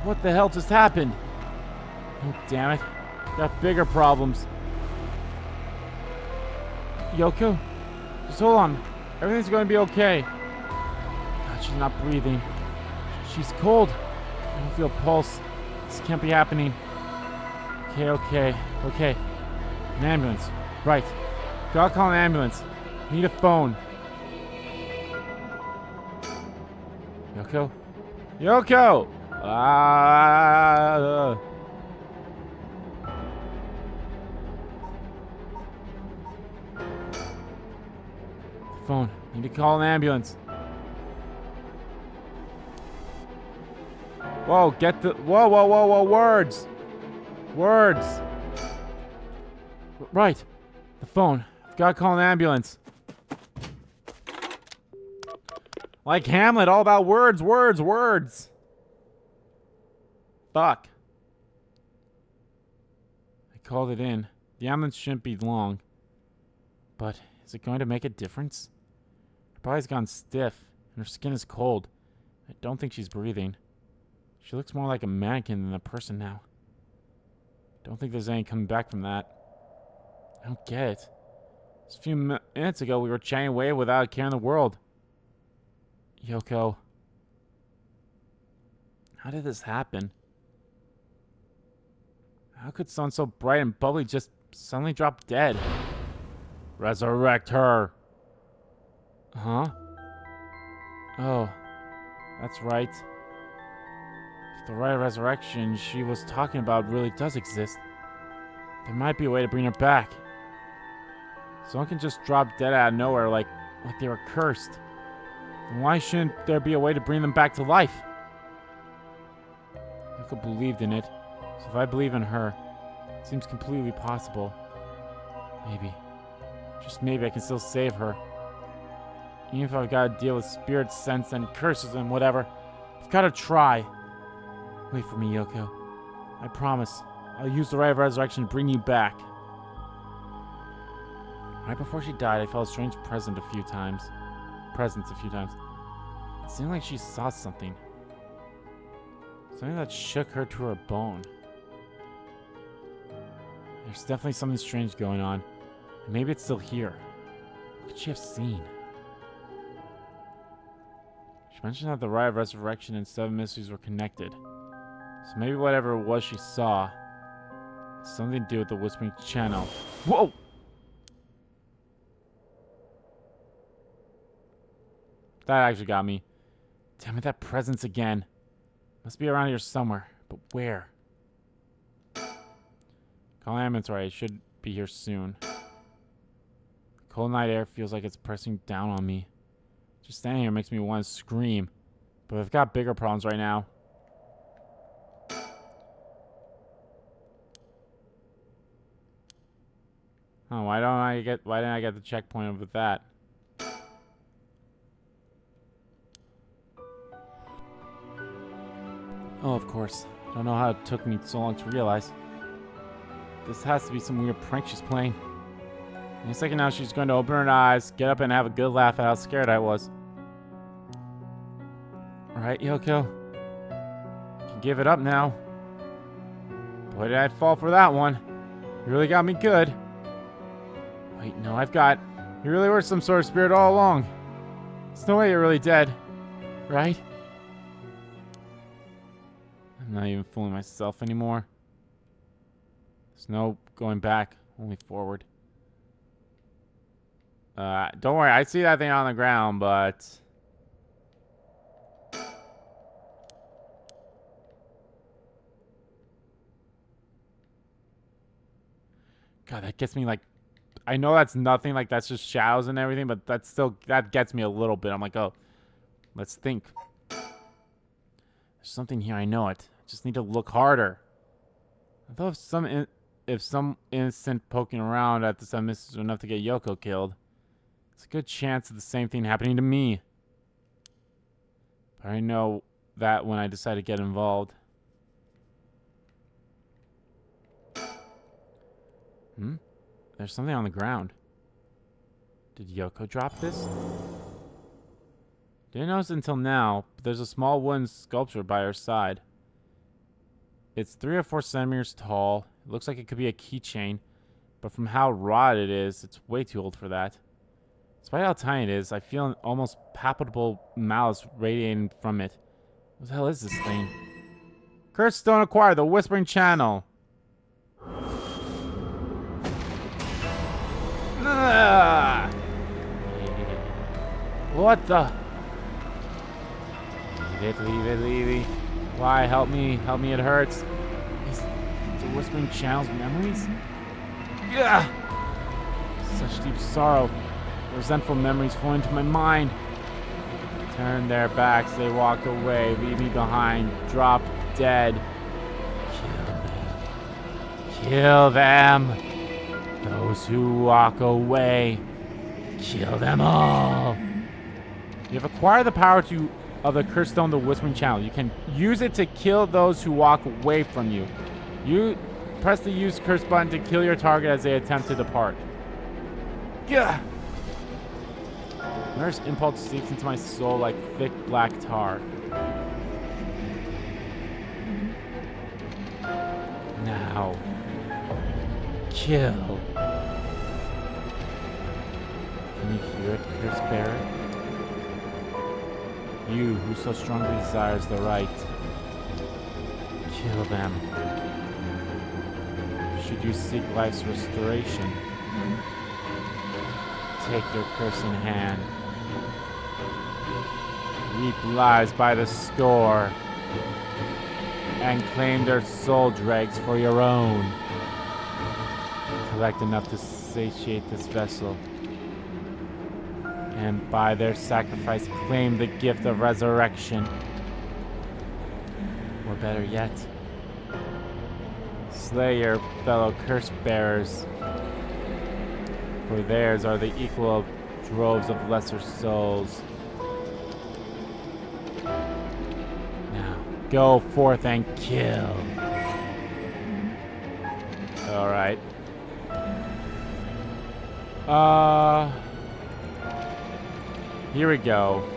What the hell just happened? Oh, damn it. Got bigger problems. Yoko? Just hold on. Everything's going to be okay. God, she's not breathing. She's cold. I don't feel a pulse. This can't be happening. Okay. An ambulance. Right. Gotta call an ambulance. Need a phone. Yoko? Yoko! Phone. Need to call an ambulance. Whoa, get the... Whoa, words! Words! Right. The phone. I've got to call an ambulance. Like Hamlet, all about words. Fuck. I called it in. The ambulance shouldn't be long. But is it going to make a difference? Her body's gone stiff, and her skin is cold. I don't think she's breathing. She looks more like a mannequin than a person now. Don't think there's any coming back from that. I don't get it. Just a few minutes ago, we were chatting away without a care in the world. Yoko. How did this happen? How could someone so bright and bubbly just suddenly drop dead? Resurrect her. Huh? Oh, that's right. If the Rite of Resurrection she was talking about really does exist, there might be a way to bring her back. Someone can just drop dead out of nowhere like they were cursed. Then why shouldn't there be a way to bring them back to life? Yoko believed in it, so if I believe in her, it seems completely possible. Maybe. Just maybe I can still save her. Even if I've got to deal with spirit sense and curses and whatever, I've got to try. Wait for me, Yoko. I promise. I'll use the Rite of Resurrection to bring you back. Right before she died, I felt a strange presence a few times. It seemed like she saw something. Something that shook her to her bone. There's definitely something strange going on. And maybe it's still here. What could she have seen? She mentioned that the Rite of Resurrection and 7 mysteries were connected. So maybe whatever it was she saw has something to do with the Whispering Channel. Whoa! That actually got me. Damn it, that presence again. Must be around here somewhere. But where? Call an ambulance, right? It should be here soon. The cold night air feels like it's pressing down on me. Just standing here makes me want to scream. But I've got bigger problems right now. Oh, why didn't I get the checkpoint with that? Oh, of course. Don't know how it took me so long to realize. This has to be some weird prank she's playing. In a second now, she's going to open her eyes, get up and have a good laugh at how scared I was. Alright, Yoko. You can give it up now. Boy, did I fall for that one. You really got me good. Wait, no, you really were some sort of spirit all along. There's no way you're really dead. Right? I'm not even fooling myself anymore. There's no going back, only forward. Don't worry, I see that thing on the ground, but... God, that gets me like... I know that's nothing, like that's just shadows and everything, but that gets me a little bit. I'm like, oh, let's think. There's something here, I know it. I just need to look harder. I thought if some innocent poking around at the 7 mysteries was enough to get Yoko killed, it's a good chance of the same thing happening to me. But I know that when I decide to get involved. There's something on the ground. Did Yoko drop this? Didn't notice until now, but there's a small wooden sculpture by her side. It's 3 or 4 centimeters tall. It looks like it could be a keychain, but from how rotted it is, it's way too old for that. Despite how tiny it is, I feel an almost palpable malice radiating from it. What the hell is this thing? Cursed stone acquired, the Whispering Channel. What the? Leave it. Why? Help me, it hurts. Is the Whispering Channel's memories? Yeah. Such deep sorrow. Resentful memories flow into my mind. Turned their backs, they walked away, leave me behind, dropped dead. Kill them. Those who walk away, kill them all. You have acquired the power of the Cursed Stone, the Whispering Channel. You can use it to kill those who walk away from you. You press the use curse button to kill your target as they attempt to depart. Yeah. Nurse impulse seeps into my soul like thick black tar. Now, kill. Can you hear it, Curse Bearer? You who so strongly desires the right, kill them. Should you seek life's restoration, take your curse in hand. Reap lives by the score, and claim their soul dregs for your own. Collect enough to satiate this vessel, and by their sacrifice claim the gift of resurrection. Or better yet, slay your fellow curse bearers, for theirs are the equal droves of lesser souls. Now, go forth and kill. Alright. Here we go.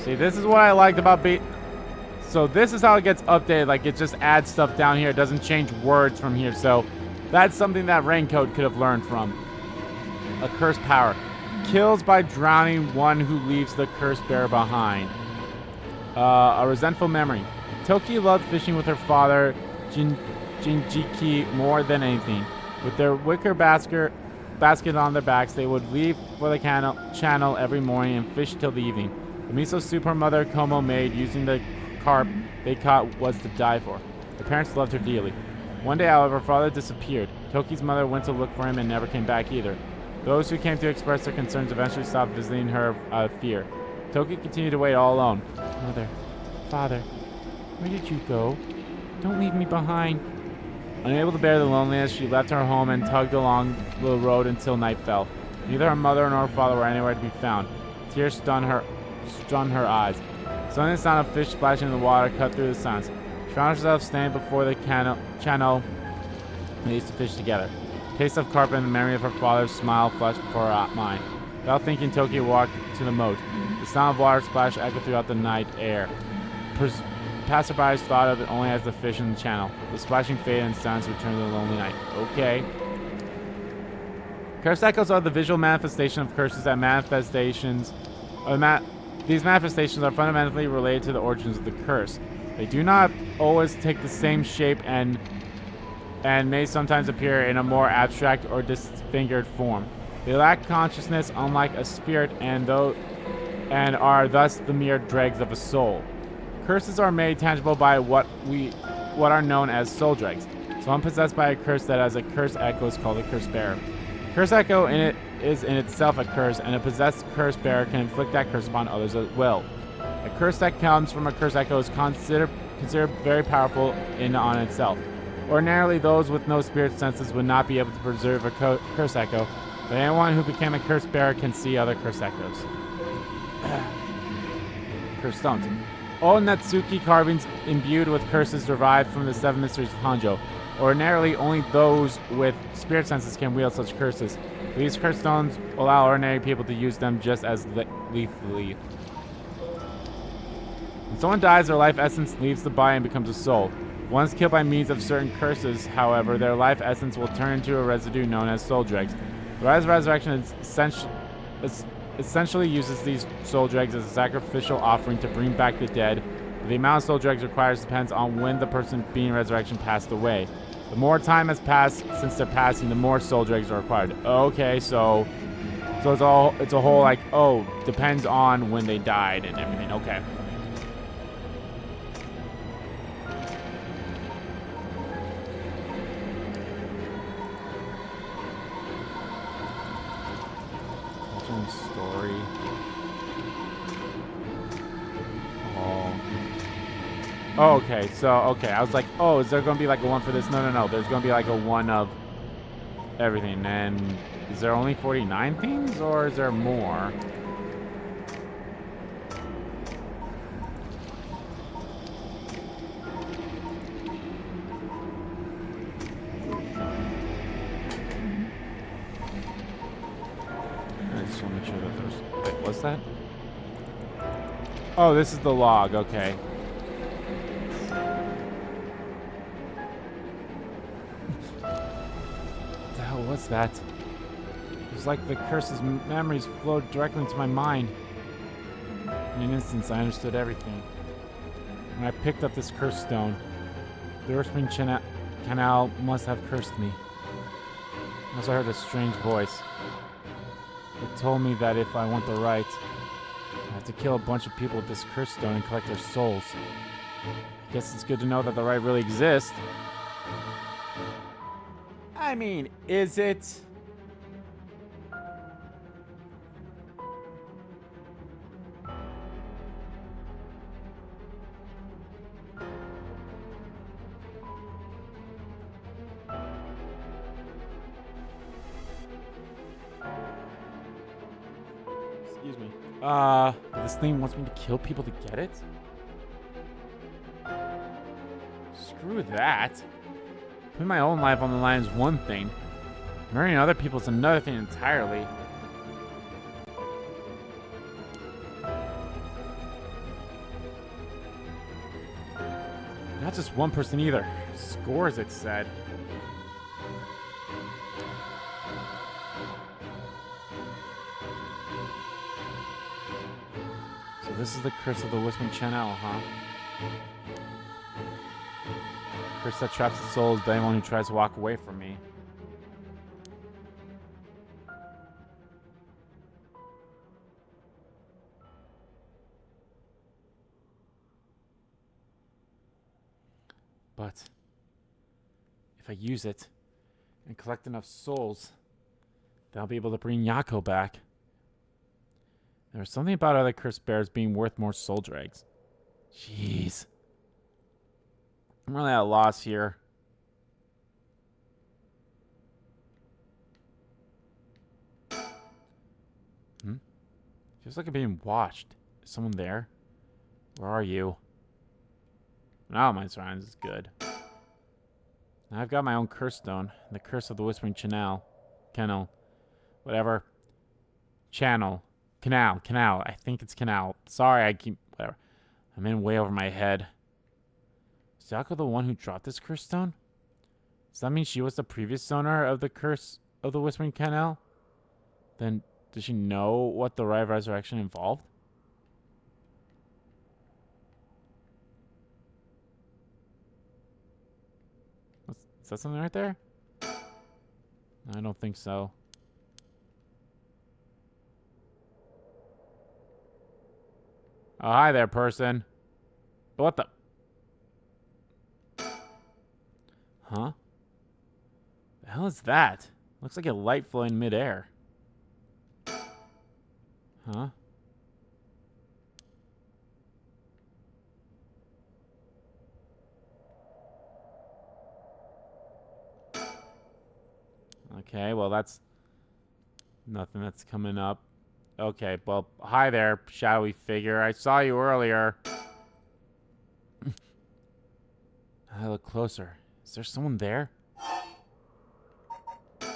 See, this is what I liked about So this is how it gets updated. Like, it just adds stuff down here. It doesn't change words from here. So that's something that Raincoat could have learned from. A cursed power. Kills by drowning one who leaves the cursed bear behind. A resentful memory. Toki loved fishing with her father, Jinjiki, more than anything. With their wicker basket on their backs, they would leave for the channel every morning and fish till the evening. The miso soup her mother Como made using the carp they caught was to die for. Her parents loved her dearly. One day, however, her father disappeared. Toki's mother went to look for him and never came back either. Those who came to express their concerns eventually stopped visiting her out of fear. Toki continued to wait all alone. Mother, father, where did you go? Don't leave me behind. Unable to bear the loneliness, she left her home and tugged along the road until night fell. Neither her mother nor her father were anywhere to be found. Tears stunned her eyes. Suddenly the sound of fish splashing in the water cut through the silence. She found herself standing before the channel they used to fish together. Taste of carp and the memory of her father's smile flashed before her mind. Without thinking, Toki walked to the moat. The sound of water splash echoed throughout the night air. Passerbys thought of it only as the fish in the channel. The splashing faded and silence returned to the lonely night. Okay. Curse echoes are the visual manifestation of curses that these manifestations are fundamentally related to the origins of the curse. They do not always take the same shape and may sometimes appear in a more abstract or disfigured form. They lack consciousness, unlike a spirit, and are thus the mere dregs of a soul. Curses are made tangible by what are known as soul dregs. Someone possessed by a curse that has a curse echo is called a curse bearer. Curse echo is in itself a curse, and a possessed curse bearer can inflict that curse upon others at will. A curse that comes from a curse echo is considered very powerful on itself. Ordinarily, those with no spirit senses would not be able to preserve a curse echo, but anyone who became a curse bearer can see other curse echoes. Curse stones. All Natsuki carvings imbued with curses derived from the seven mysteries of Honjo. Ordinarily, only those with spirit senses can wield such curses. These curse stones allow ordinary people to use them just as lethally. When someone dies, their life essence leaves the body and becomes a soul. Once killed by means of certain curses, however, their life essence will turn into a residue known as soul dregs. The Rite of Resurrection essentially uses these soul dregs as a sacrificial offering to bring back the dead. The amount of soul dregs required depends on when the person being resurrection passed away. The more time has passed since their passing, the more soul dregs are required. Okay, so it's a whole like, oh, depends on when they died and everything. Okay. Story. Oh, okay. So, okay. I was like, oh, is there going to be like a one for this? No. There's going to be like a one of everything. And is there only 49 things or is there more? What's that? Oh, this is the log. Okay. What the hell was that? It was like the curse's memories flowed directly into my mind. In an instant, I understood everything. When I picked up this curse stone, the Earthspring Canal must have cursed me. I also heard a strange voice. It told me that if I want the right, I have to kill a bunch of people with this curse stone and collect their souls. I guess it's good to know that the right really exists. I mean, is it? Excuse me. This thing wants me to kill people to get it? Screw that. Putting my own life on the line is one thing. Murdering other people is another thing entirely. Not just one person either. Scores, it said. So this is the curse of the Whispering Channel, huh? Curse that traps the souls of anyone who tries to walk away from me. But if I use it and collect enough souls, then I'll be able to bring Yako back. There's something about other cursed bears being worth more soul dregs. Jeez. I'm really at a loss here. Feels like I'm being watched. Is someone there? Where are you? Now my surroundings is good. Now I've got my own curse stone. The curse of the Whispering Channel. Kennel. Whatever. Channel. Canal. I think it's canal. Sorry, I keep... Whatever. I'm in way over my head. Is Yako the one who dropped this curse stone? Does that mean she was the previous owner of the curse of the Whispering Canal? Then, does she know what the Rite of Resurrection involved? Is that something right there? I don't think so. Oh, hi there, person. What the? Huh? The hell is that? Looks like a light flowing midair. Huh? Okay, well, that's nothing that's coming up. Okay, well, hi there, shadowy figure. I saw you earlier. I look closer. Is there someone there? It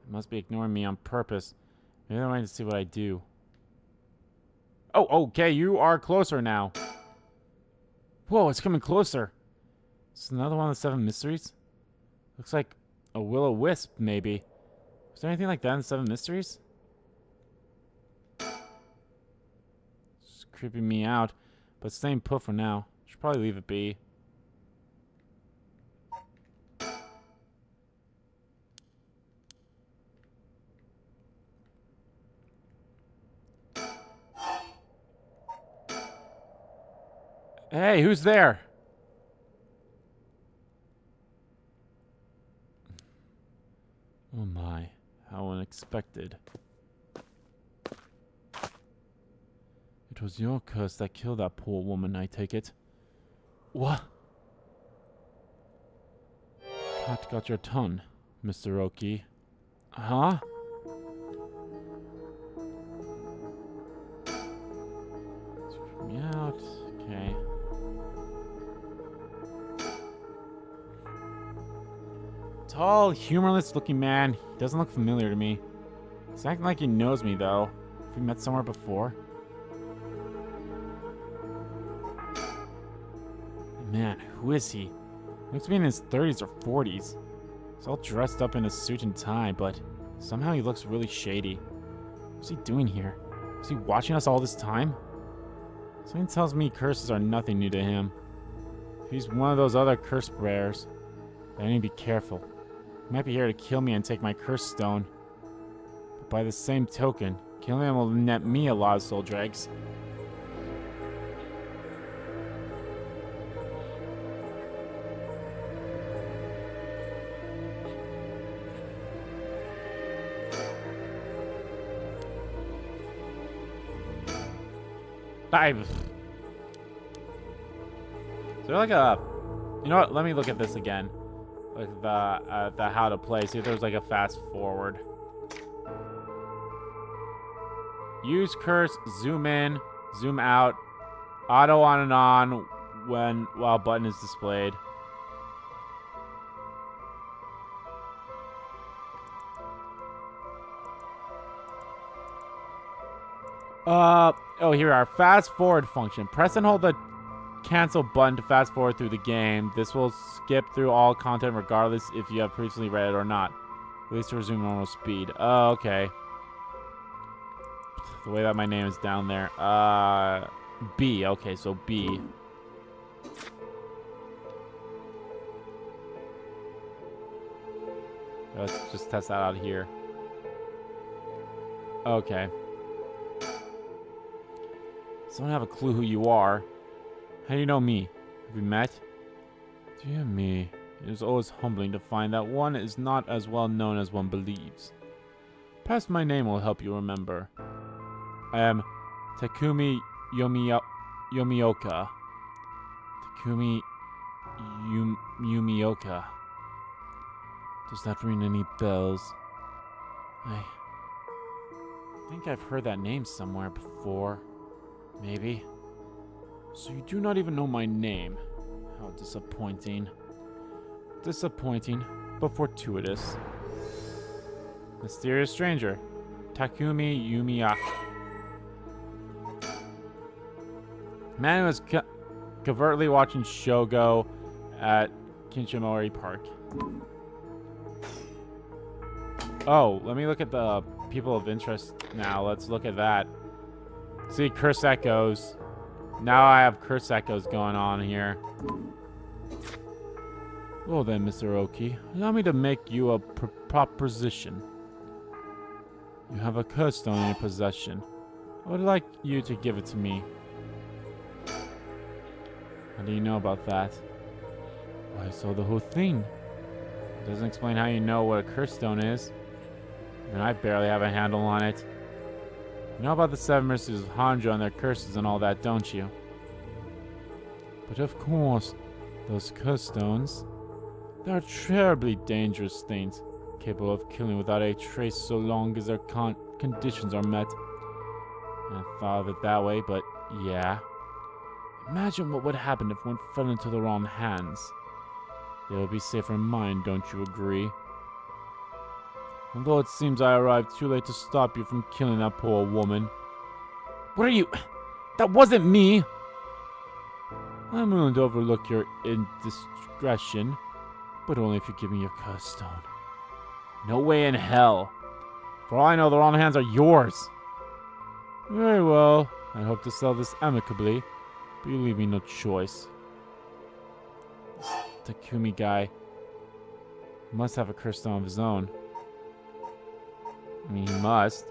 must be ignoring me on purpose. Maybe they're wanting to see what I do. Oh, okay, you are closer now. Whoa, it's coming closer. It's another one of the 7 mysteries? Looks like a will-o-wisp, maybe. Is there anything like that in 7 mysteries? It's creeping me out, but staying put for now. Should probably leave it be. Hey, who's there? Oh my, how unexpected. It was your curse that killed that poor woman, I take it. What? Cat got your tongue, Mr. Oki. Huh? Screw me out. Okay. Tall, humorless looking man. He doesn't look familiar to me. He's acting like he knows me, though. Have we met somewhere before? Man, who is he? Looks to be in his 30s or 40s. He's all dressed up in a suit and tie, but somehow he looks really shady. What's he doing here? Is he watching us all this time? Something tells me curses are nothing new to him. If he's one of those other curse bearers, then I need to be careful. He might be here to kill me and take my curse stone. But by the same token, killing him will net me a lot of soul dregs. Is there like a... You know what? Let me look at this again. Like the how to play. See if there's like a fast forward. Use curse, zoom in, zoom out, auto on and on, while button is displayed. Oh, here are fast forward function. Press and hold the cancel button to fast forward through the game. This will skip through all content regardless if you have previously read it or not. At least to resume normal speed. Oh, okay. The way that my name is down there. B. Okay, so B. Let's just test that out here. Okay. So I don't have a clue who you are. How do you know me? Have we met? Dear me. It is always humbling to find that one is not as well known as one believes. Perhaps my name will help you remember. I am Takumi Yumioka. Takumi Yumioka. Does that ring any bells? I think I've heard that name somewhere before. Maybe. So you do not even know my name. How disappointing. Disappointing, but fortuitous. Mysterious stranger. Takumi Yumioka. Man who was covertly watching Shogo at Kinshimori Park. Oh, let me look at the people of interest now. Let's look at that. See, curse echoes. Now I have curse echoes going on here. Well then, Mr. Oki, allow me to make you a proposition. You have a curse stone in your possession. I would like you to give it to me. How do you know about that? Well, I saw the whole thing. It doesn't explain how you know what a curse stone is. And I barely have a handle on it. You know about the 7 mercies of Honjo and their curses and all that, don't you? But of course, those curse stones, they are terribly dangerous things, capable of killing without a trace so long as their conditions are met. And I thought of it that way, but yeah. Imagine what would happen if one fell into the wrong hands. They would be safer in mine, don't you agree? Although it seems I arrived too late to stop you from killing that poor woman. What are you? That wasn't me! I'm willing to overlook your indiscretion, but only if you give me your curse stone. No way in hell. For all I know, the wrong hands are yours. Very well. I hope to sell this amicably, but you leave me no choice. This Takumi guy must have a curse stone of his own. I mean, he must.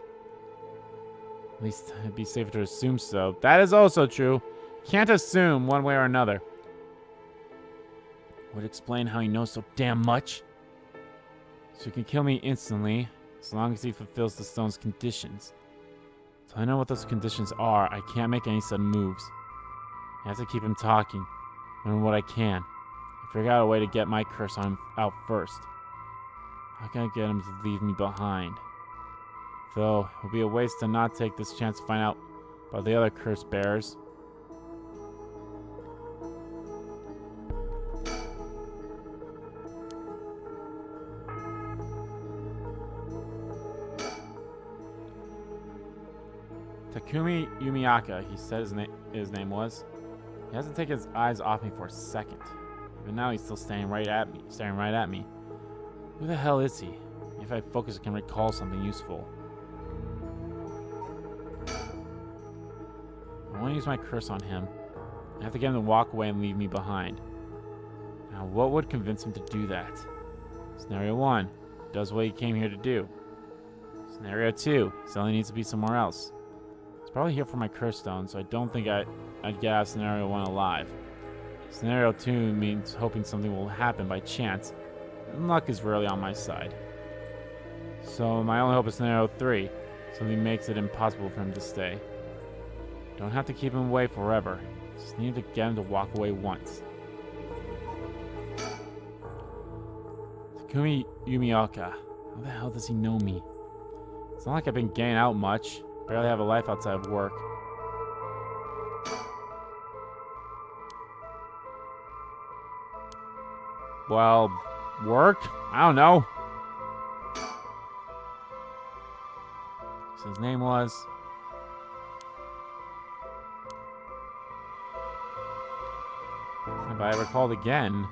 At least it'd be safer to assume so. That is also true. Can't assume one way or another. Would explain how he knows so damn much. So he can kill me instantly, as long as he fulfills the stone's conditions. So I know what those conditions are. I can't make any sudden moves. I have to keep him talking. Learn what I can. And figure out a way to get my curse on him out first. How can I get him to leave me behind? Though, it would be a waste to not take this chance to find out about the other curse bearers. Takumi Yumioka, he said his name was. He hasn't taken his eyes off me for a second. Even now he's still staring right at me. Who the hell is he? If I focus, I can recall something useful. I want to use my curse on him. I have to get him to walk away and leave me behind. Now, what would convince him to do that? Scenario 1. Does what he came here to do. Scenario 2. He suddenly needs to be somewhere else. He's probably here for my curse stone, so I don't think I'd get out of Scenario 1 alive. Scenario 2 means hoping something will happen by chance, and luck is rarely on my side. So my only hope is Scenario 3. Something makes it impossible for him to stay. Don't have to keep him away forever. Just need to get him to walk away once. Takumi Yumioka. How the hell does he know me? It's not like I've been getting out much. Barely have a life outside of work. Well, work? I don't know. So his name was... Have I ever called again?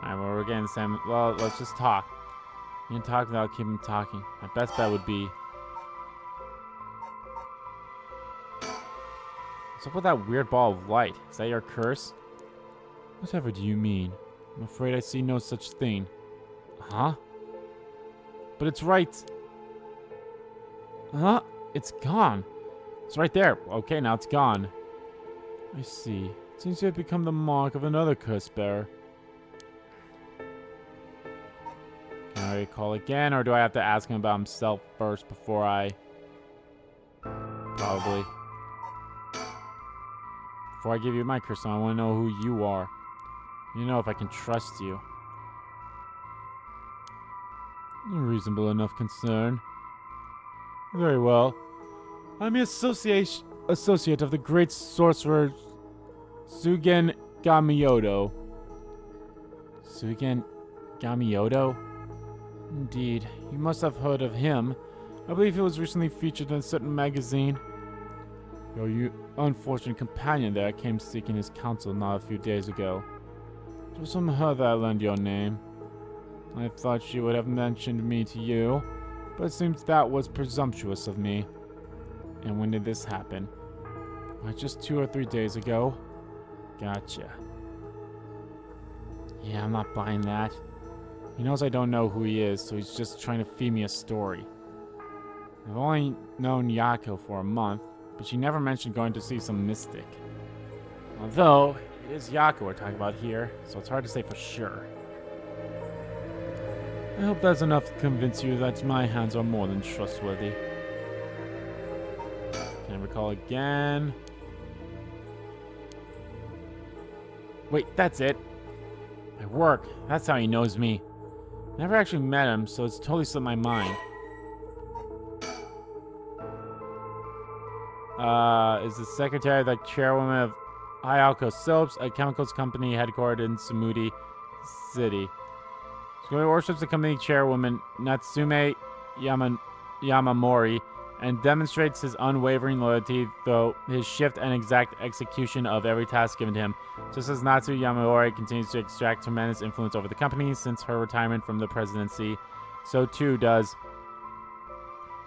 Alright, well, we're getting the same... Well, let's just talk. You can talk without keeping talking. My best bet would be... What's up with that weird ball of light? Is that your curse? Whatever do you mean? I'm afraid I see no such thing. Huh? But it's right... Huh? It's gone. It's right there. Okay, now it's gone. I see. It seems to have become the mark of another curse bearer. Can I call again, or do I have to ask him about himself first before I... Probably. Before I give you my curse, I want to know who you are. You know if I can trust you. A reasonable enough concern. Very well. I'm the associate of the great sorcerer Sugen Gamiodo. Sugen Gamiodo? Indeed. You must have heard of him. I believe he was recently featured in a certain magazine. Your unfortunate companion there came seeking his counsel not a few days ago. It was from her that I learned your name. I thought she would have mentioned me to you, but it seems that was presumptuous of me. And when did this happen? Just 2 or 3 days ago. Gotcha. Yeah, I'm not buying that. He knows I don't know who he is, so he's just trying to feed me a story. I've only known Yako for a month, but she never mentioned going to see some mystic. Although, it is Yako we're talking about here, so it's hard to say for sure. I hope that's enough to convince you that my hands are more than trustworthy. Can I recall again? Wait, that's it. My work. That's how he knows me. Never actually met him, so it's totally slipped my mind. Is the secretary the chairwoman of Hayako Soaps, a chemicals company headquartered in Sumudi City. She worships the company chairwoman Natsume Yamamori and demonstrates his unwavering loyalty through his swift and exact execution of every task given to him. Just as Natsu Yamamori continues to extract tremendous influence over the company since her retirement from the presidency, so too does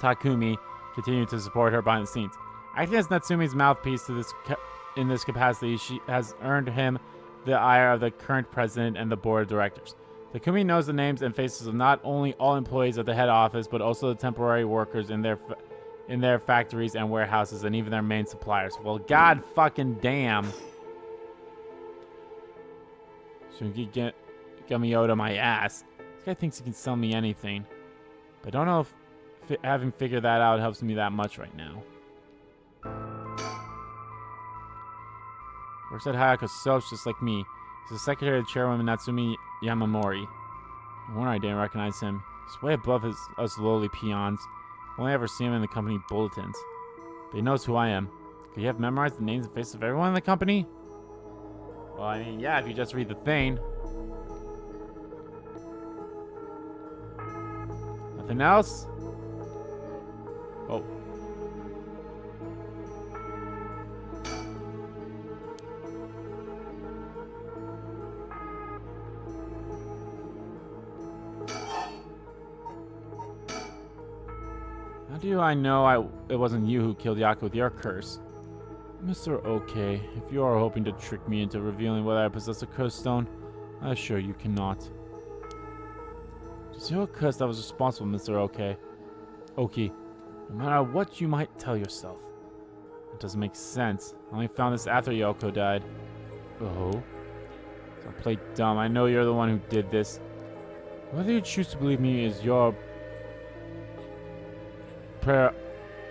Takumi continue to support her behind the scenes. Acting as Natsume's mouthpiece in this capacity, she has earned him the ire of the current president and the board of directors. Takumi knows the names and faces of not only all employees at the head office, but also the temporary workers in their factories and warehouses, and even their main suppliers. Well, god fucking damn. Shungi Gamioto my ass. This guy thinks he can sell me anything. But I don't know if having figured that out helps me that much right now. Works at Hayako Soaps just like me. He's the secretary of chairwoman Natsumi Yamamori. No wonder I didn't recognize him. He's way above us lowly peons. Only ever see him in the company bulletins. But he knows who I am. Could you have memorized the names and faces of everyone in the company? Well, I mean, yeah, if you just read the thing. Nothing else? Oh. How do I know it wasn't you who killed Yako with your curse? Mr. OK, if you are hoping to trick me into revealing whether I possess a curse stone, I assure you cannot. It was your curse that was responsible, Mr. OK. Oki, no matter what you might tell yourself. It doesn't make sense. I only found this after Yoko died. Oh? Don't play dumb. I know you're the one who did this. Whether you choose to believe me is your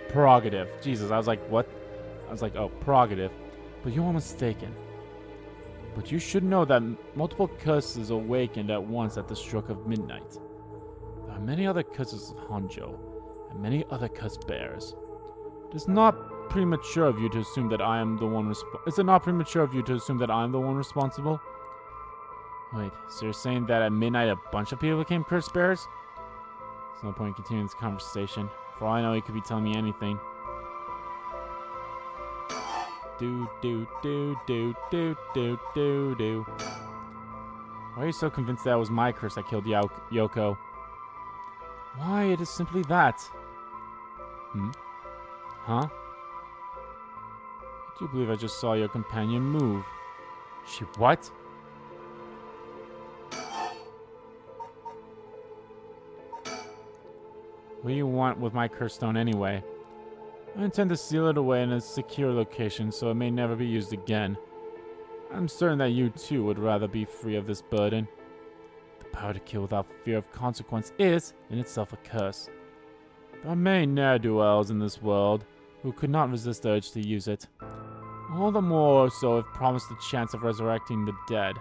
prerogative. Jesus, I was like, what? I was like, oh, prerogative. But you are mistaken. But you should know that multiple curses awakened at once at the stroke of midnight. There are many other curses of Honjo, and many other curse bearers. It is not premature of you to assume that I am the one responsible. Wait, so you're saying that at midnight a bunch of people became cursed bears? There's no point in continuing this conversation. For all I know, he could be telling me anything. Do. Why are you so convinced that it was my curse that killed Yoko? Why, it is simply that. Huh? I do believe I just saw your companion move. She what? What do you want with my curse stone anyway? I intend to seal it away in a secure location so it may never be used again. I'm certain that you too would rather be free of this burden. The power to kill without fear of consequence is, in itself, a curse. There are many ne'er-do-wells in this world who could not resist the urge to use it. All the more so if promised the chance of resurrecting the dead.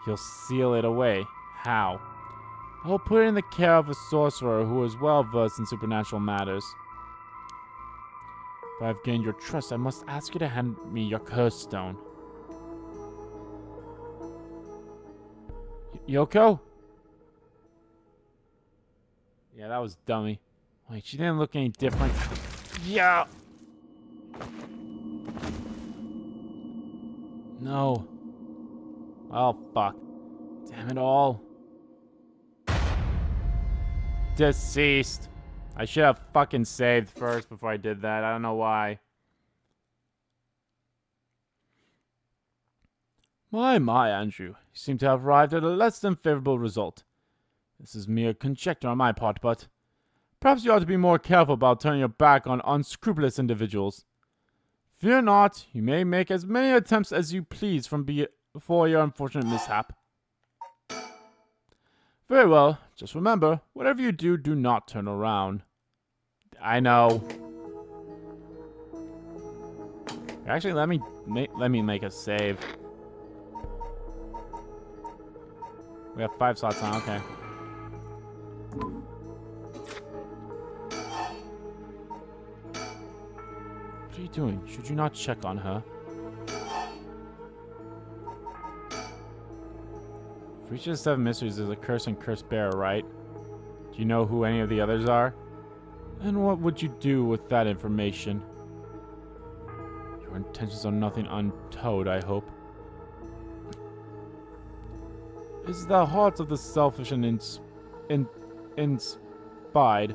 He'll seal it away. How? I will put it in the care of a sorcerer who is well versed in supernatural matters. If I have gained your trust, I must ask you to hand me your curse stone. Yoko? Yeah, that was dummy. Wait, she didn't look any different. Yeah! No. Oh, fuck. Damn it all. Deceased. I should have fucking saved first before I did that. I don't know why. My, Andrew. You seem to have arrived at a less than favorable result. This is mere conjecture on my part, but perhaps you ought to be more careful about turning your back on unscrupulous individuals. Fear not, you may make as many attempts as you please before your unfortunate mishap. Very well, just remember, whatever you do, do not turn around. I know. Actually, let me make a save. We have 5 slots on, okay. What are you doing? Should you not check on her? For each of the 7 mysteries, there's a curse and curse bearer, right? Do you know who any of the others are? And what would you do with that information? Your intentions are nothing untold, I hope. It's the hearts of the selfish and inspired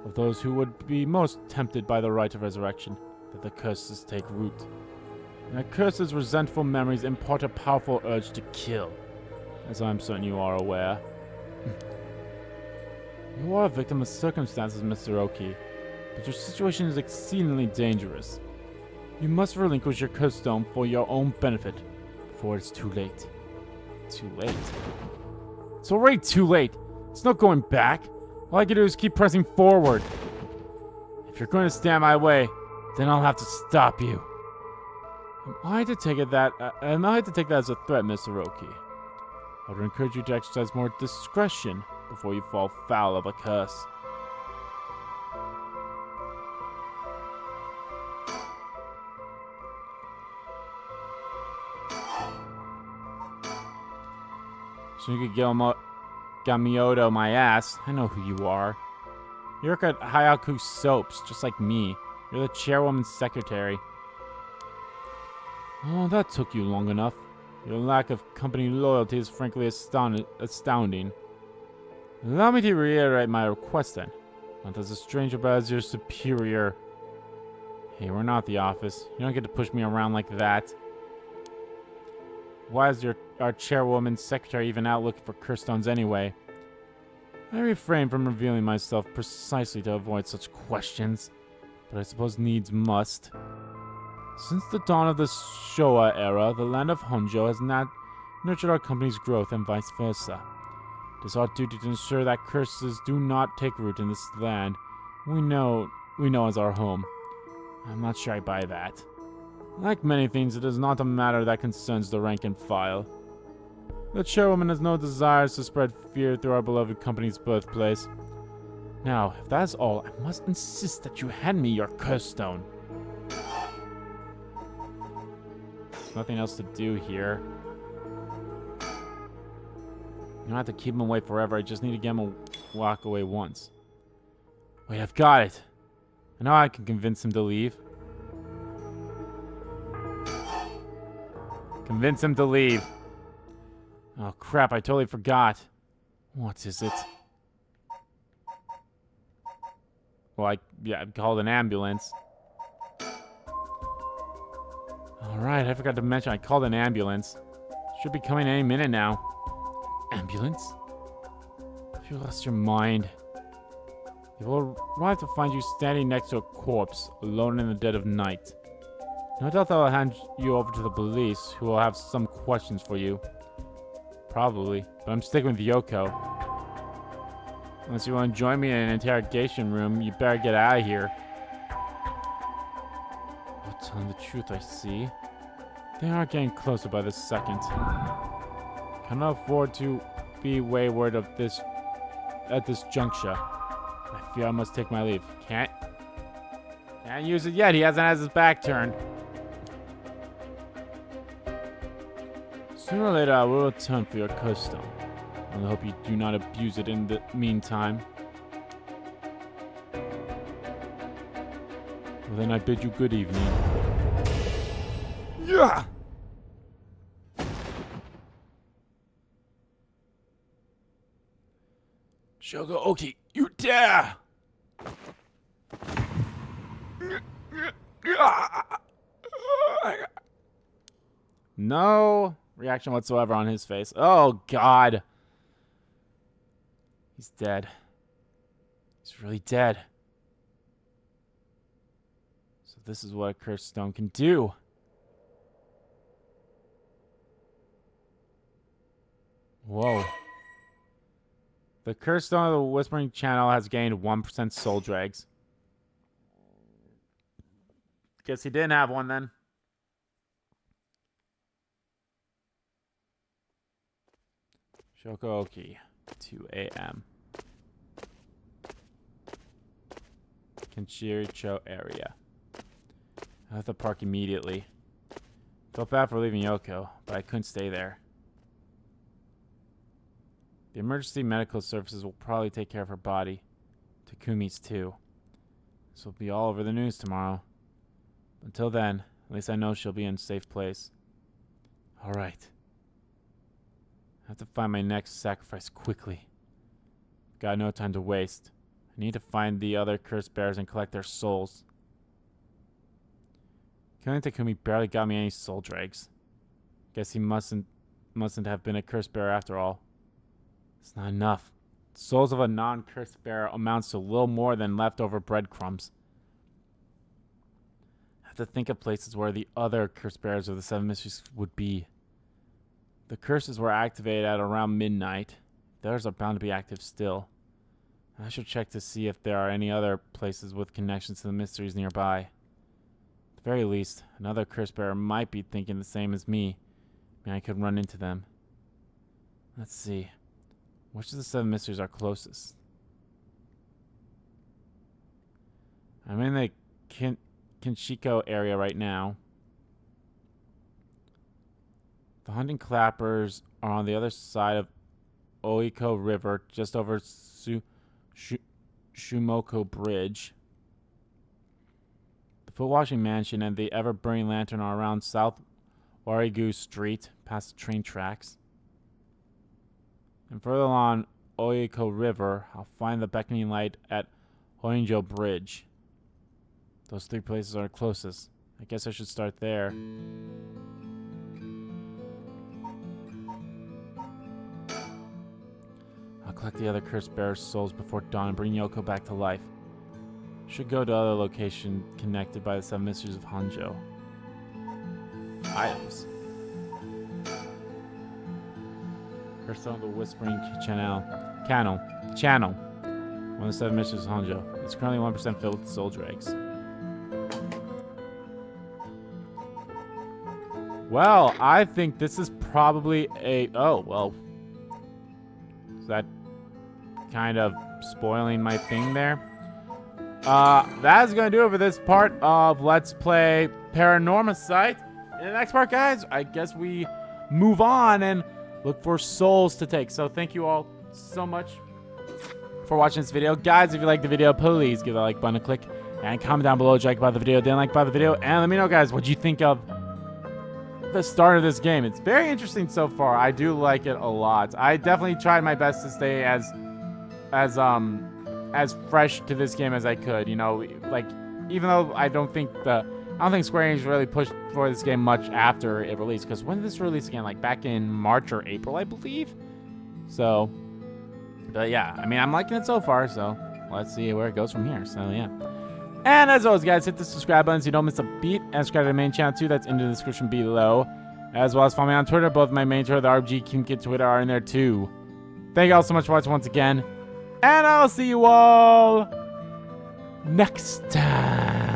of those who would be most tempted by the Rite of Resurrection that the curses take root. And the curse's resentful memories impart a powerful urge to kill, as I'm certain you are aware. You are a victim of circumstances, Mr. Oki, but your situation is exceedingly dangerous. You must relinquish your curse stone for your own benefit before it's too late. Too late? It's already too late. It's not going back. All I can do is keep pressing forward. If you're going to stand my way, then I'll have to stop you. Am I to take that as a threat, Mr. Oki? I would encourage you to exercise more discretion before you fall foul of a curse. So you could Gamioto my ass. I know who you are. You work at Hayaku Soaps, just like me. You're the chairwoman's secretary. Oh, that took you long enough. Your lack of company loyalty is frankly astounding. Allow me to reiterate my request then. Not as a stranger, but as your superior. Hey, we're not the office. You don't get to push me around like that. Why is our chairwoman's secretary even out looking for curse stones anyway? I refrain from revealing myself precisely to avoid such questions, but I suppose needs must. Since the dawn of the Showa era, the land of Honjo has nurtured our company's growth and vice versa. It is our duty to ensure that curses do not take root in this land we know as our home. I'm not sure I buy that. Like many things, it is not a matter that concerns the rank and file. The chairwoman has no desires to spread fear through our beloved company's birthplace. Now, if that is all, I must insist that you hand me your curse stone. There's nothing else to do here. You don't have to keep him away forever. I just need to get him to walk away once. Wait, I've got it. I know I can convince him to leave. Convince him to leave. Oh, crap. I totally forgot. What is it? Well, I called an ambulance. Alright, I forgot to mention I called an ambulance. Should be coming any minute now. Ambulance? If you lost your mind. They will arrive to find you standing next to a corpse, alone in the dead of night. No doubt they'll hand you over to the police, who will have some questions for you. Probably, but I'm sticking with Yoko. Unless you want to join me in an interrogation room, you better get out of here. I'll tell them the truth, I see. They are getting closer by the second. Cannot afford to be wayward at this juncture. I fear I must take my leave. Can't use it yet. He hasn't had his back turned. Sooner or later, I will return for your curse stone. I hope you do not abuse it in the meantime. Well, then I bid you good evening. Yeah! Shogo Oki, you dare! No reaction whatsoever on his face. Oh, God. He's dead. He's really dead. So this is what a cursed stone can do. Whoa. The cursed stone of the Whispering Channel has gained 1% soul drags. Guess he didn't have one then. Shokooki, 2 a.m. Kinchiricho area. I have to park immediately. Felt bad for leaving Yoko, but I couldn't stay there. The emergency medical services will probably take care of her body. Takumi's too. This will be all over the news tomorrow. Until then, at least I know she'll be in a safe place. Alright. I have to find my next sacrifice quickly. Got no time to waste. I need to find the other curse bearers and collect their souls. Killing Takumi barely got me any soul drags. Guess he mustn't have been a curse bearer after all. It's not enough. The souls of a non-curse bearer amounts to little more than leftover breadcrumbs. I have to think of places where the other curse bearers of the Seven Mysteries would be. The curses were activated at around midnight. Theirs are bound to be active still. I should check to see if there are any other places with connections to the mysteries nearby. At the very least, another curse bearer might be thinking the same as me. Maybe I could run into them. Let's see. Which of the Seven Mysteries are closest? I'm in the Kinshiko area right now. The hunting clappers are on the other side of Oiko River, just over Shumoko Bridge. The foot-washing mansion and the ever-burning lantern are around South Warigu Street, past the train tracks. And further on Oiko River, I'll find the beckoning light at Honjo Bridge. Those three places are closest. I guess I should start there. I'll collect the other curse bearers' souls before dawn and bring Yoko back to life. Should go to other location connected by the Seven Mysteries of Honjo. Items. Curse Stone of the Whispering Channel. One of the Seven Mysteries of Honjo. It's currently 1% filled with soul drags. Well, I think this is probably a... Oh, well. Is that kind of spoiling my thing there? That is going to do it for this part of Let's Play Paranormasight. In the next part, guys, I guess we move on and look for souls to take. So thank you all so much for watching this video. Guys, if you liked the video, please give that like button a click and comment down below what you like about the video, didn't like about the video, and let me know, guys, what you think of the start of this game. It's very interesting so far. I do like it a lot. I definitely tried my best to stay as fresh to this game as I could. You know, like, even though I don't think Square Enix really pushed for this game much after it released, because when did this release again? Like back in March or April, I believe. So, but yeah, I mean, I'm liking it so far. So let's see where it goes from here. So yeah. And as always, guys, hit the subscribe button so you don't miss a beat. And subscribe to the main channel, too. That's in the description below. As well as follow me on Twitter. Both my main Twitter, the RBG King Kid Twitter, are in there, too. Thank you all so much for watching once again. And I'll see you all next time.